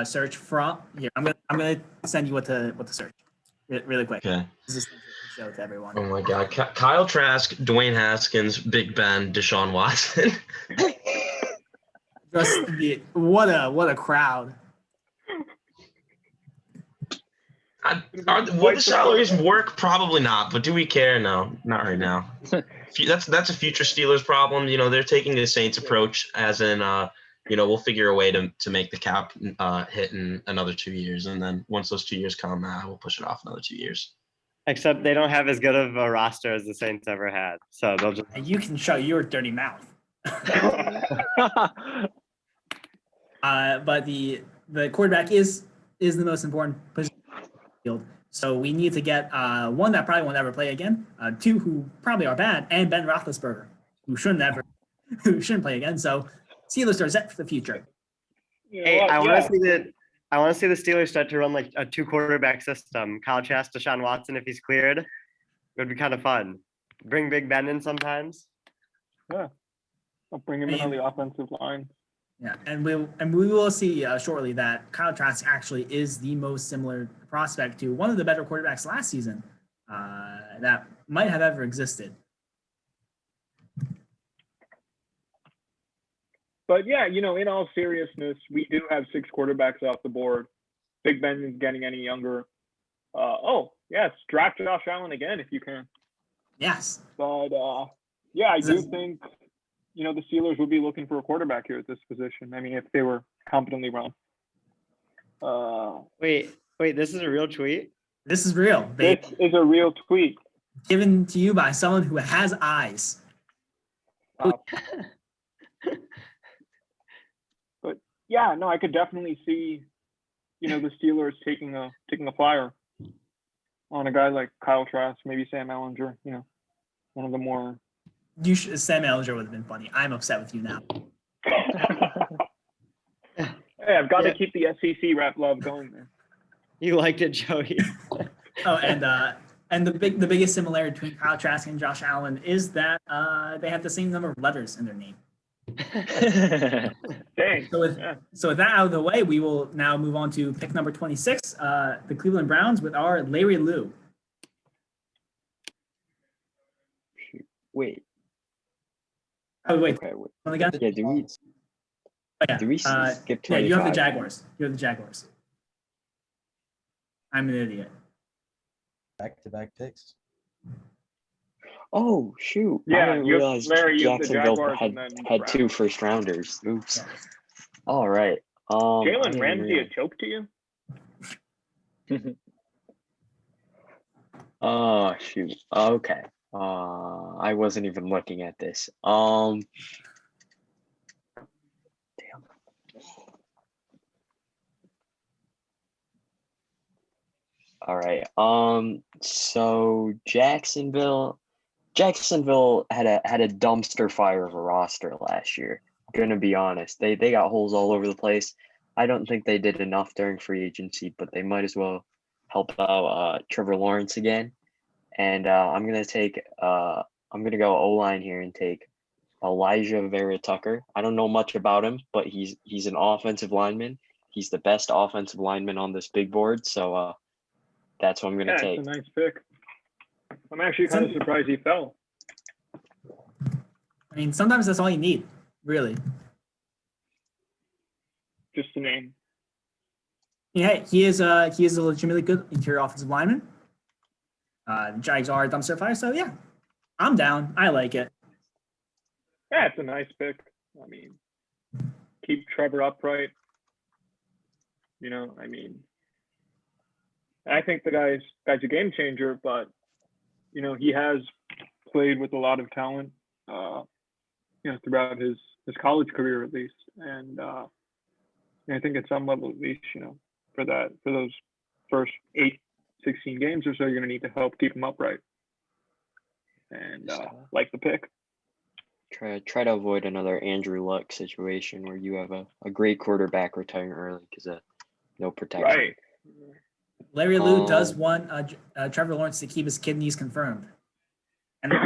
search from here. I'm gonna send you what to search really quick. Okay. This is show to everyone. Oh my God, Kyle Trask, Dwayne Haskins, Big Ben, Deshaun Watson. What a crowd. Will the salaries work? Probably not. But do we care? No, not right now. That's a future Steelers problem. They're taking the Saints approach, as in, we'll figure a way to make the cap hit in another 2 years, and then once those 2 years come, we'll push it off another 2 years. Except they don't have as good of a roster as the Saints ever had, so they'll just. You can show your dirty mouth. But the quarterback is the most important position on the field. So we need to get one that probably won't ever play again, two who probably are bad, and Ben Roethlisberger, who shouldn't play again. So Steelers are set for the future. Hey, I want to see the Steelers start to run like a 2-quarterback system. Kyle Trask, Deshaun Watson, if he's cleared, it would be kind of fun. Bring Big Ben in sometimes. Yeah, I'll bring him in on the offensive line. Yeah, and we will see shortly that Kyle Trask actually is the most similar prospect to one of the better quarterbacks last season that might have ever existed. But yeah, in all seriousness, we do have 6 quarterbacks off the board. Big Ben isn't getting any younger. Yes, draft Josh Allen again if you can. Yes. But I do think the Steelers would be looking for a quarterback here at this position. I mean, if they were competently run. Wait, this is a real tweet? This is real. This is a real tweet. Given to you by someone who has eyes. Wow. But yeah, no, I could definitely see, the Steelers taking a flyer on a guy like Kyle Trask, maybe Sam Ehlinger, one of the more. Sam Ehlinger would have been funny. I'm upset with you now. Hey, I've got to Yeah. keep the SEC rap love going there. You liked it, Joey. Oh, and the biggest similarity between Kyle Trask and Josh Allen is that they have the same number of letters in their name. Dang. So with Yeah. that out of the way, we will now move on to pick number 26, the Cleveland Browns with our Larry Lou. Wait. Oh wait, Okay. Wait. one again? Yeah. Do we? Oh, yeah. Do we skip 25? Yeah, you have the Jaguars. You have the Jaguars. I'm an idiot. Back-to-back picks. Oh shoot! I Yeah, didn't you have, realize Larry, you have the Jacksonville Jaguars had and then had two Browns. first rounders. Oops. Yeah. All right. I Jalen didn't Ramsey a realize. choke to you? Oh shoot. Okay. I wasn't even looking at this. Damn. All right. So Jacksonville had a dumpster fire of a roster last year. Gonna be honest. They got holes all over the place. I don't think they did enough during free agency, but they might as well help out Trevor Lawrence again. And I'm gonna go O-line here and take Elijah Vera Tucker. I don't know much about him, but he's an offensive lineman. He's the best offensive lineman on this big board, so that's what I'm gonna Yeah, take. it's a nice pick. I'm actually kind of surprised he fell. I mean, sometimes that's all you need, really. Just a name. Yeah, he is a legitimately good interior offensive lineman. The Jags are a dumpster fire, so yeah, I'm down. I like it. Yeah, it's a nice pick. I mean, keep Trevor upright. You know, I mean, I think the guy's a game changer, but you know, he has played with a lot of talent, you know, throughout his college career at least, and I think at some level at least, you know, for those first 16 games or so, you're going to need to help keep him upright. And like the pick. Try to avoid another Andrew Luck situation where you have a great quarterback retiring early because of no protection. Right. Larry Lou does want Trevor Lawrence to keep his kidneys confirmed. And the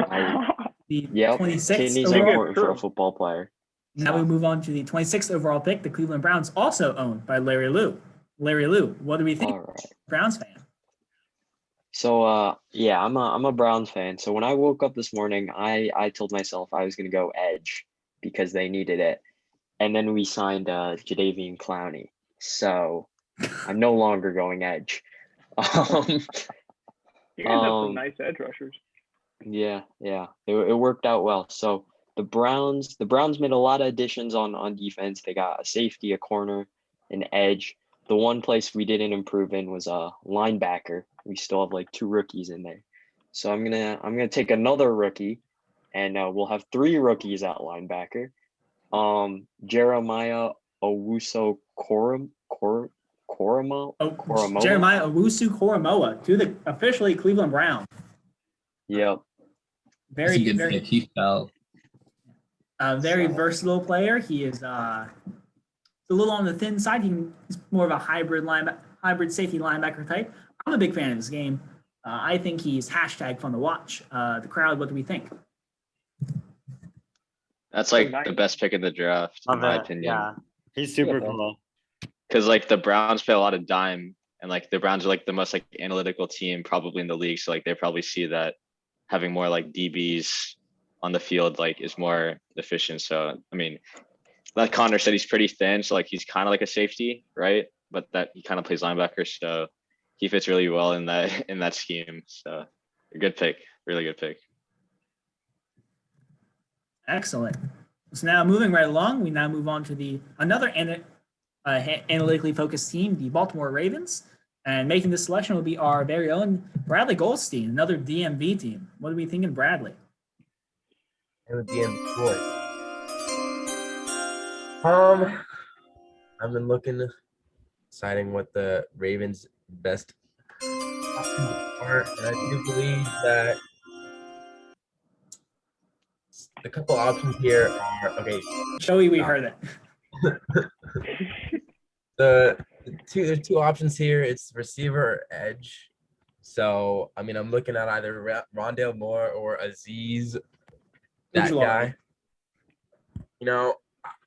26th Kidneys are overall. important for a football player. Now we move on to the 26th overall pick, the Cleveland Browns, also owned by Larry Lou. Larry Lou, what do we think? All right. Browns fan. So yeah, I'm a Browns fan. So when I woke up this morning, I told myself I was gonna go edge because they needed it. And then we signed Jadeveon Clowney. So I'm no longer going edge. You guys have some nice edge rushers. Yeah. It worked out well. So the Browns made a lot of additions on defense. They got a safety, a corner, an edge. The one place we didn't improve in was a linebacker. We still have like 2 rookies in there. So I'm gonna take another rookie, and we'll have 3 rookies at linebacker. Jeremiah Owusu-Koramoah. Jeremiah Owusu-Koramoah to the officially Cleveland Browns. Yep. That's a good pick. He fell. Very versatile player. He is a little on the thin side. He's more of a hybrid safety linebacker type. I'm a big fan of his game. I think he's hashtag fun to watch. The crowd, what do we think? That's like the best pick in the draft, in my opinion. Yeah, he's super cool. Because like the Browns play a lot of dime, and like the Browns are like the most like analytical team probably in the league. So like they probably see that having more like DBs on the field like is more efficient. So I mean, like Connor said, he's pretty thin, so like he's kind of like a safety, right? But that he kind of plays linebacker, so he fits really well in that scheme. So a good pick, really good pick. Excellent. So now moving right along, we now move on to another analytically focused team, the Baltimore Ravens. And making this selection will be our very own Bradley Goldstein, another DMV team. What are we thinking, Bradley? And the DMV board. I've been looking, deciding what the Ravens' best options are, and I do believe that the couple options here are okay. Joey, we heard it. There's two options here. It's receiver or edge. So I mean, I'm looking at either Rondale Moore or Aziz. That guy. You know,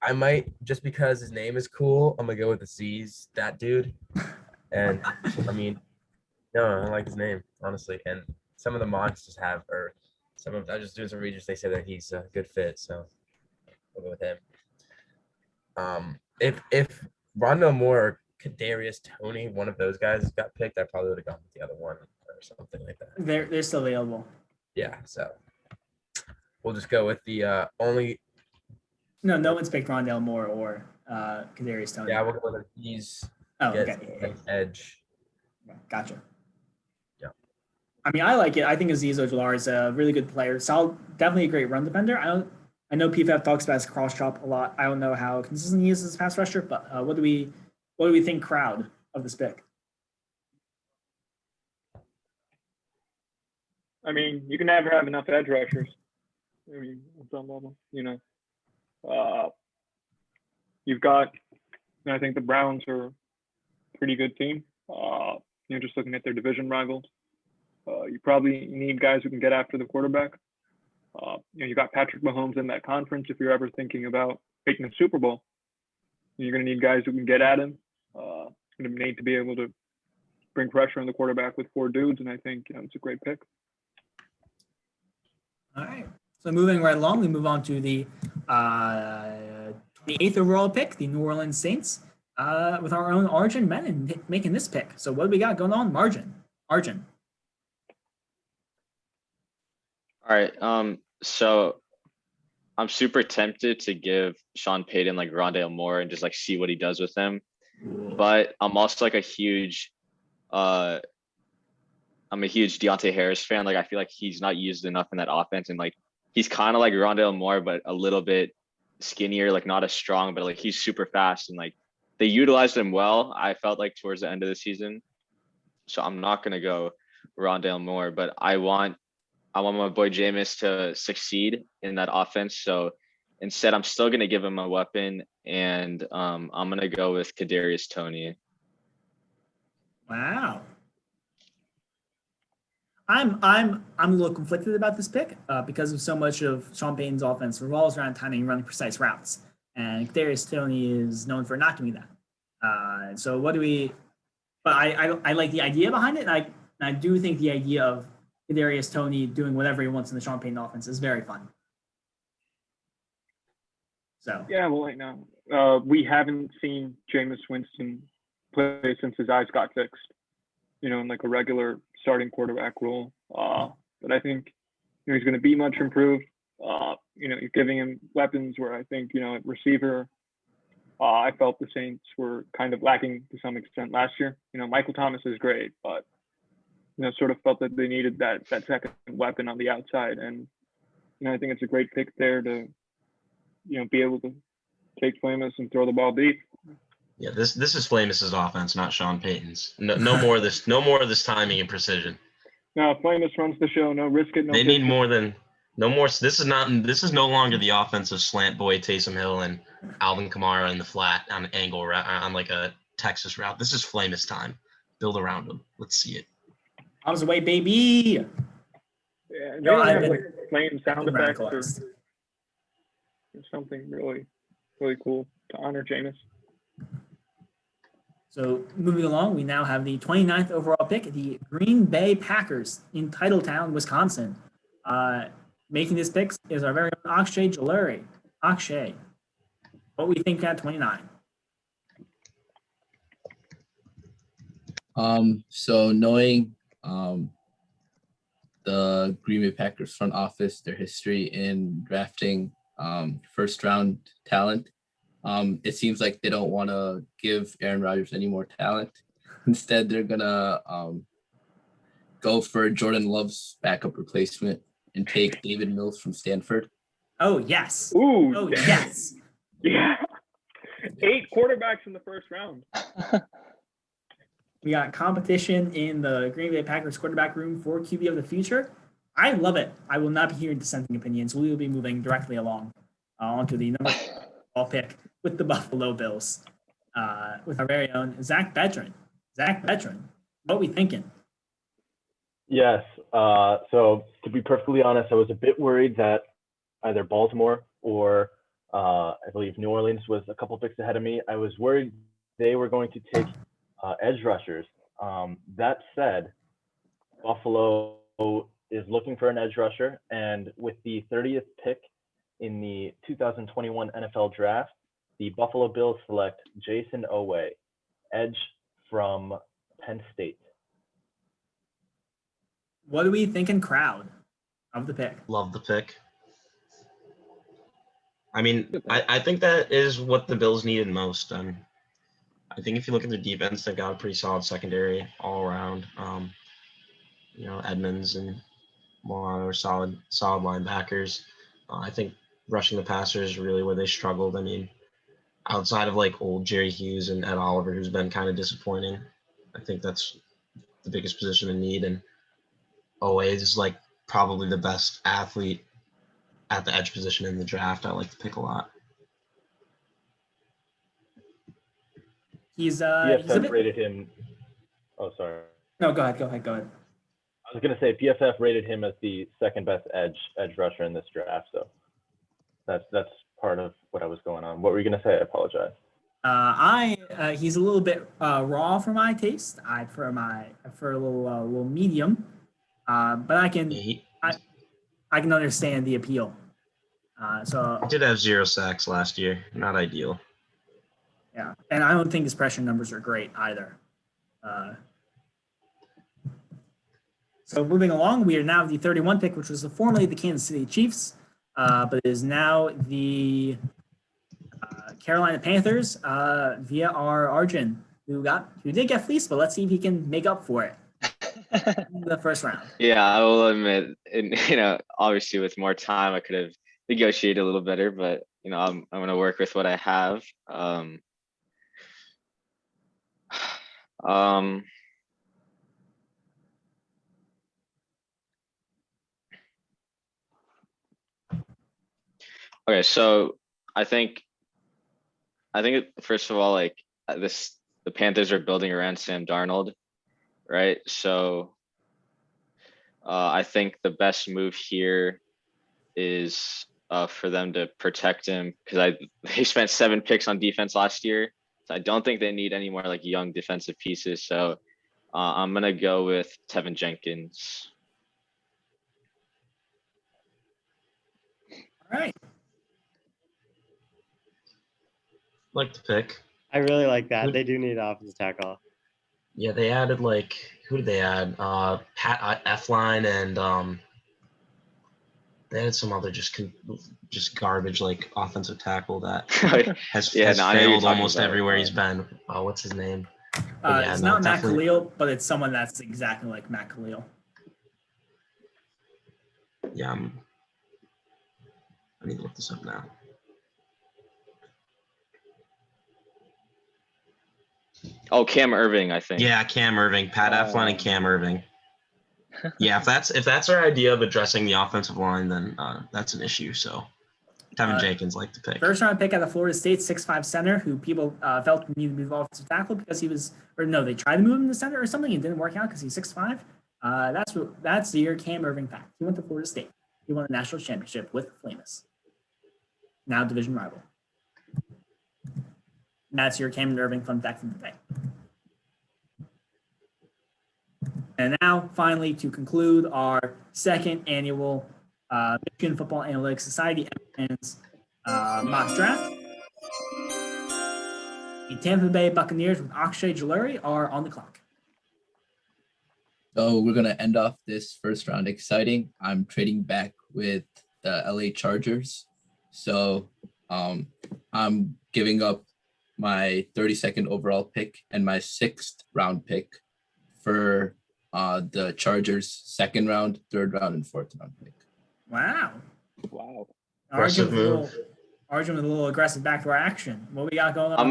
I might, just because his name is cool, I'm gonna go with Aziz, that dude. And I mean, no, I like his name, honestly. And some of the mocks just have, or some of, I just doing some research, they say that he's a good fit, so we'll go with him. If Rondale Moore or Kadarius Toney, one of those guys got picked, I probably would have gone with the other one or something like that. They're still available. Yeah, so we'll just go with the only. No one's picked Rondale Moore or Kadarius Toney. Yeah, we'll go with He's okay. Edge. Gotcha. Yeah. I mean, I like it. I think Aziz Ojulari is a really good player. Solid, definitely a great run defender. I know PFF talks about his cross chop a lot. I don't know how consistent he is as a pass rusher, but what do we think, crowd, of this pick? I mean, you can never have enough edge rushers. I mean, on some level, you've got. I think the Browns are a pretty good team. Just looking at their division rivals, you probably need guys who can get after the quarterback. You got Patrick Mahomes in that conference. If you're ever thinking about making a Super Bowl, you're going to need guys who can get at him. Going to need to be able to bring pressure on the quarterback with 4 dudes, and I think it's a great pick. All right. So moving right along, we move on to the 8th overall pick, the New Orleans Saints, with our own Arjun Menon making this pick. So what do we got going on, Arjun? All right. So I'm super tempted to give Sean Payton like Rondale Moore and just like see what he does with him. But I'm also like a huge Deontay Harris fan. Like I feel like he's not used enough in that offense, and like he's kind of like Rondale Moore, but a little bit skinnier, like not as strong, but like he's super fast, and like they utilized him well, I felt like, towards the end of the season. So I'm not gonna go Rondale Moore, but I want my boy Jameis to succeed in that offense. So instead, I'm still gonna give him a weapon, and I'm gonna go with Kadarius Toney. Wow. I'm a little conflicted about this pick because of so much of Sean Payton's offense revolves around timing and running precise routes, and Kadarius Toney is known for not doing that. So what do we? But I like the idea behind it, and I do think the idea of Kadarius Toney doing whatever he wants in the Sean Payton offense is very fun. So yeah, well, right now we haven't seen Jameis Winston play since his eyes got fixed. In like a regular starting quarterback role. But I think he's going to be much improved. You're giving him weapons where I think at receiver, I felt the Saints were kind of lacking to some extent last year. Michael Thomas is great, but sort of felt that they needed that second weapon on the outside, and I think it's a great pick there to be able to take Flamus and throw the ball deep. Yeah, this is Flamus's offense, not Sean Payton's. No more of this. No more of this timing and precision. No, Flamus runs the show. No risk it. No. They need more than no more. This is no longer the offensive slant boy Taysom Hill and Alvin Kamara in the flat on an angle route on like a Texas route. This is Flamus time. Build around him. Let's see it. Arms away, baby. Yeah, they have like flame sound effects or something really, really cool to honor Jameis. So moving along, we now have the 29th overall pick, the Green Bay Packers in Titletown, Wisconsin. Making this pick is our very own Akshay Jaluri. Akshay, what we think at 29? So knowing the Green Bay Packers front office, their history in drafting first round talent, it seems like they don't want to give Aaron Rodgers any more talent. Instead, they're gonna go for Jordan Love's backup replacement and take David Mills from Stanford. Oh yes. Ooh. Oh yes. Yeah. 8 quarterbacks in the first round. We got competition in the Green Bay Packers quarterback room for QB of the future. I love it. I will not be hearing dissenting opinions. We will be moving directly along onto the number 4 pick with the Buffalo Bills. with our very own Zach Bedrin. Zach Bedrin, what we thinking? Yes. So to be perfectly honest, I was a bit worried that either Baltimore or I believe New Orleans was a couple picks ahead of me. I was worried they were going to take edge rushers. That said, Buffalo is looking for an edge rusher, and with the 30th pick in the 2021 NFL Draft, the Buffalo Bills select Jason Owe, edge from Penn State. What are we thinking, crowd, of the pick? Love the pick. I mean, I think that is what the Bills needed most. I think if you look at their defense, they've got a pretty solid secondary all around. Edmonds and Milano are solid linebackers. I think rushing the passer is really where they struggled. I mean, outside of like old Jerry Hughes and Ed Oliver, who's been kind of disappointing, I think that's the biggest position in need. And Owe is like probably the best athlete at the edge position in the draft. I like the pick a lot. He's a PFF bit... rated him. Oh, sorry. No, go ahead. I was going to say PFF rated him as the second best edge rusher in this draft. So that's part of what I was going on. What were you going to say? I apologize. He's a little bit raw for my taste. I prefer a little medium, but I can understand the appeal. So he did have 0 sacks last year. Not ideal. Yeah, and I don't think his pressure numbers are great either. So moving along, we are now at the 31 pick, which was formerly the Kansas City Chiefs, but is now the Carolina Panthers via our Arjun, who did get fleeced, but let's see if he can make up for it in the first round. Yeah, I will admit, and obviously with more time, I could have negotiated a little better, but I'm going to work with what I have. Okay, so I think first of all, like the Panthers are building around Sam Darnold, right? So I think the best move here is for them to protect him, because they spent 7 picks on defense last year. So I don't think they need any more like young defensive pieces. So I'm gonna go with Tevin Jenkins. All right. Like the pick. I really like that. They do need offensive tackle. Yeah, they added who did they add? Pat F-line and they added some other just garbage like offensive tackle that has failed almost everywhere he's been. What's his name? It's not Matt Khalil, but it's someone that's exactly like Matt Khalil. Yeah, I need to look this up now. Oh, Cam Irving, I think. Yeah, Cam Irving, Pat F-line and Cam Irving. Yeah, if that's our idea of addressing the offensive line, then that's an issue. So Tevin Jenkins like the pick. First round pick out of Florida State, 6'5" center, who people felt needed to move offensive tackle because he was, or no, they tried to move him to center or something. It didn't work out because he's 6'5". That's the year Cam Irving fact. He went to Florida State. He won a national championship with Flamus, now division rival. And that's your Cam Irving fun fact of the day. And now, finally, to conclude our second annual Michigan Football Analytics Society MFANS mock draft, the Tampa Bay Buccaneers with Akshay Jaluri are on the clock. So we're going to end off this first round exciting. I'm trading back with the LA Chargers. So I'm giving up my 32nd overall pick and my 6th round pick for the Chargers' 2nd round, 3rd round, and 4th round pick. Wow. Aggressive move. Arjun with a little aggressive backdoor action. What we got going on? I'm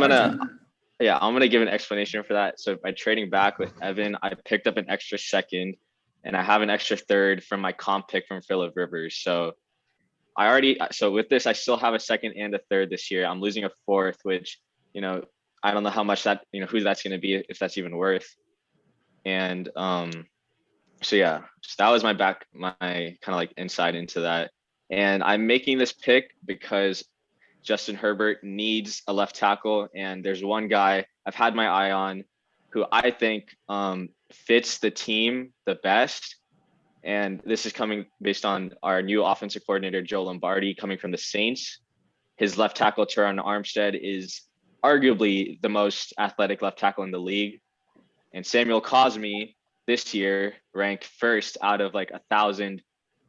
gonna give an explanation for that. So by trading back with Evan, I picked up an extra 2nd, and I have an extra 3rd from my comp pick from Phillip Rivers. So with this, I still have a 2nd and a 3rd this year. I'm losing a 4th, which I don't know how much that, who that's going to be, if that's even worth. And so yeah, so that was my kind of like insight into that. And I'm making this pick because Justin Herbert needs a left tackle, and there's one guy I've had my eye on who I think fits the team the best. And this is coming based on our new offensive coordinator, Joe Lombardi, coming from the Saints. His left tackle, Teron Armstead, is arguably the most athletic left tackle in the league. And Samuel Cosmi this year ranked first out of like 1,000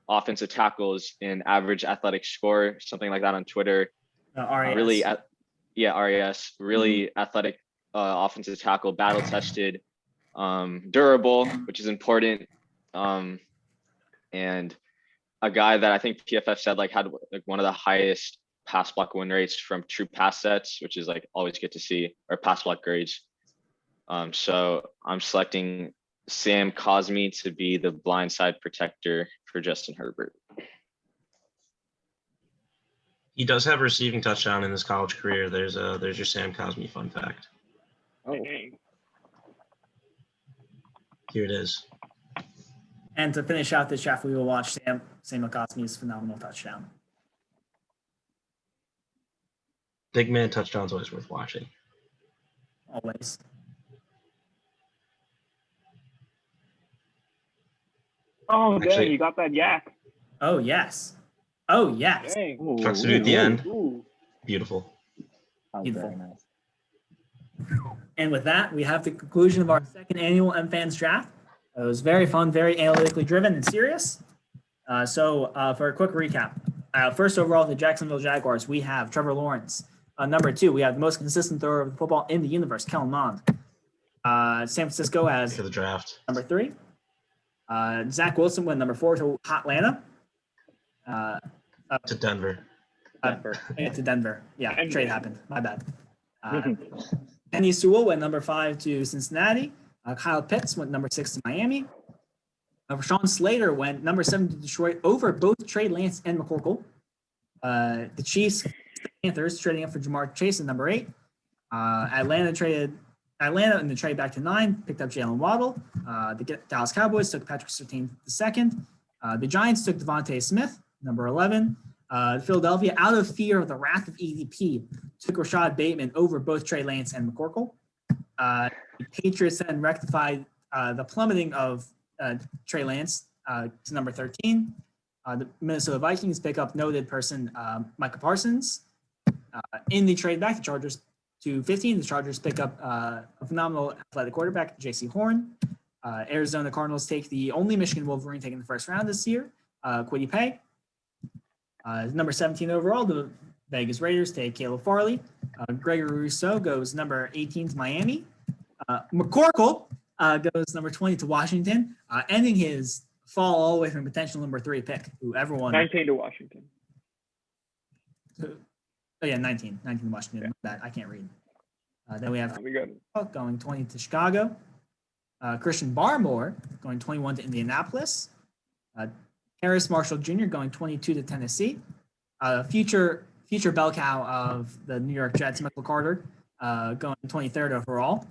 offensive tackles in average athletic score, something like that on Twitter. RAS. RAS, really athletic offensive tackle, battle tested, durable, which is important. And a guy that I think PFF said like had like one of the highest pass block win rates from true pass sets, which is like always good to see, or pass block grades. So I'm selecting Sam Cosmi to be the blindside protector for Justin Herbert. He does have a receiving touchdown in his college career. There's your Sam Cosmi fun fact. Oh, Here it is. And to finish out this draft, we will watch Samuel Cosmi's phenomenal touchdown. Big man touchdown's always worth watching. Always. Oh, Actually- dang, you got that yak. Oh, yes. Oh, yes. Dang. Proximity at the end. Ooh. Beautiful. that was Beautiful. very nice. And with that, we have the conclusion of our second annual MFANS draft. It was very fun, very analytically driven and serious. So for a quick recap, first overall, the Jacksonville Jaguars, we have Trevor Lawrence. Number 2, we have the most consistent thrower of the football in the universe, Kellen Mond. San Francisco has For the draft. number 3. Zach Wilson went number 4 to Atlanta. To Denver. To Denver. Yeah, Denver. trade happened. My bad. Penny Sewell went number 5 to Cincinnati. Kyle Pitts went number 6 to Miami. Rashawn Slater went number 7 to Detroit over both Trey Lance and McCorkle. The Chiefs, Panthers trading up for Jamar Chase at number 8. Atlanta in the trade back to 9, picked up Jalen Waddle. The Dallas Cowboys took Patrick Surtain II. The Giants took Devontae Smith, number 11. Philadelphia, out of fear of the wrath of EDP, took Rashad Bateman over both Trey Lance and McCorkle. The Patriots then rectified the plummeting of Trey Lance to number 13. The Minnesota Vikings pick up noted person Micah Parsons. In the trade back, the Chargers to 15, the Chargers pick up a phenomenal athletic quarterback, J.C. Horn. Arizona Cardinals take the only Michigan Wolverine taken in the first round this year, Kwity Paye. Number 17 overall, the Vegas Raiders take Caleb Farley. Gregory Rousseau goes number 18 to Miami. McCorkle goes number 20 to Washington, ending his fall all the way from potential number 3 pick, who everyone. 19 to Washington. Oh yeah, 19 to Washington. Yeah. That I can't read. Then we have going 20 to Chicago. Christian Barmore going 21 to Indianapolis. Harris Marshall Jr. going 22 to Tennessee. Future bell cow of the New York Jets, Michael Carter, going 23rd overall.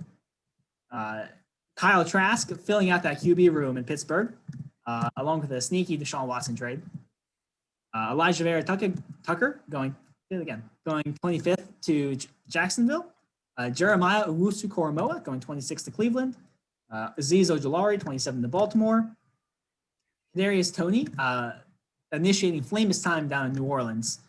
Kyle Trask filling out that QB room in Pittsburgh, along with a sneaky Deshaun Watson trade. Elijah Vera Tucker going 25th to Jacksonville. Jeremiah Owusu-Koramoah going 26 to Cleveland. Azeez Ojulari, 27 to Baltimore. Kadarius Toney initiating famous time down in New Orleans.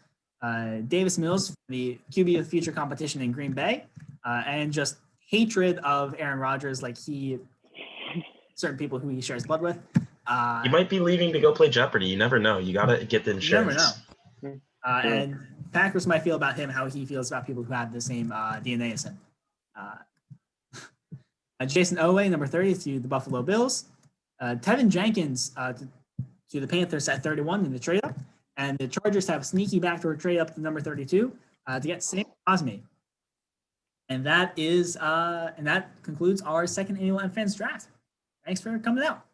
Davis Mills, the QB of future competition in Green Bay, and just hatred of Aaron Rodgers, like certain people who he shares blood with. You might be leaving to go play Jeopardy. You never know. You gotta get the insurance. You never know. And Packers might feel about him how he feels about people who have the same DNA as him. Jason Oweh, number 30, to the Buffalo Bills. Tevin Jenkins to the Panthers at 31 in the trade up. And the Chargers have a sneaky backdoor trade up to number 32 to get Sam Cosmi. And that concludes our second annual MFANS draft. Thanks for coming out.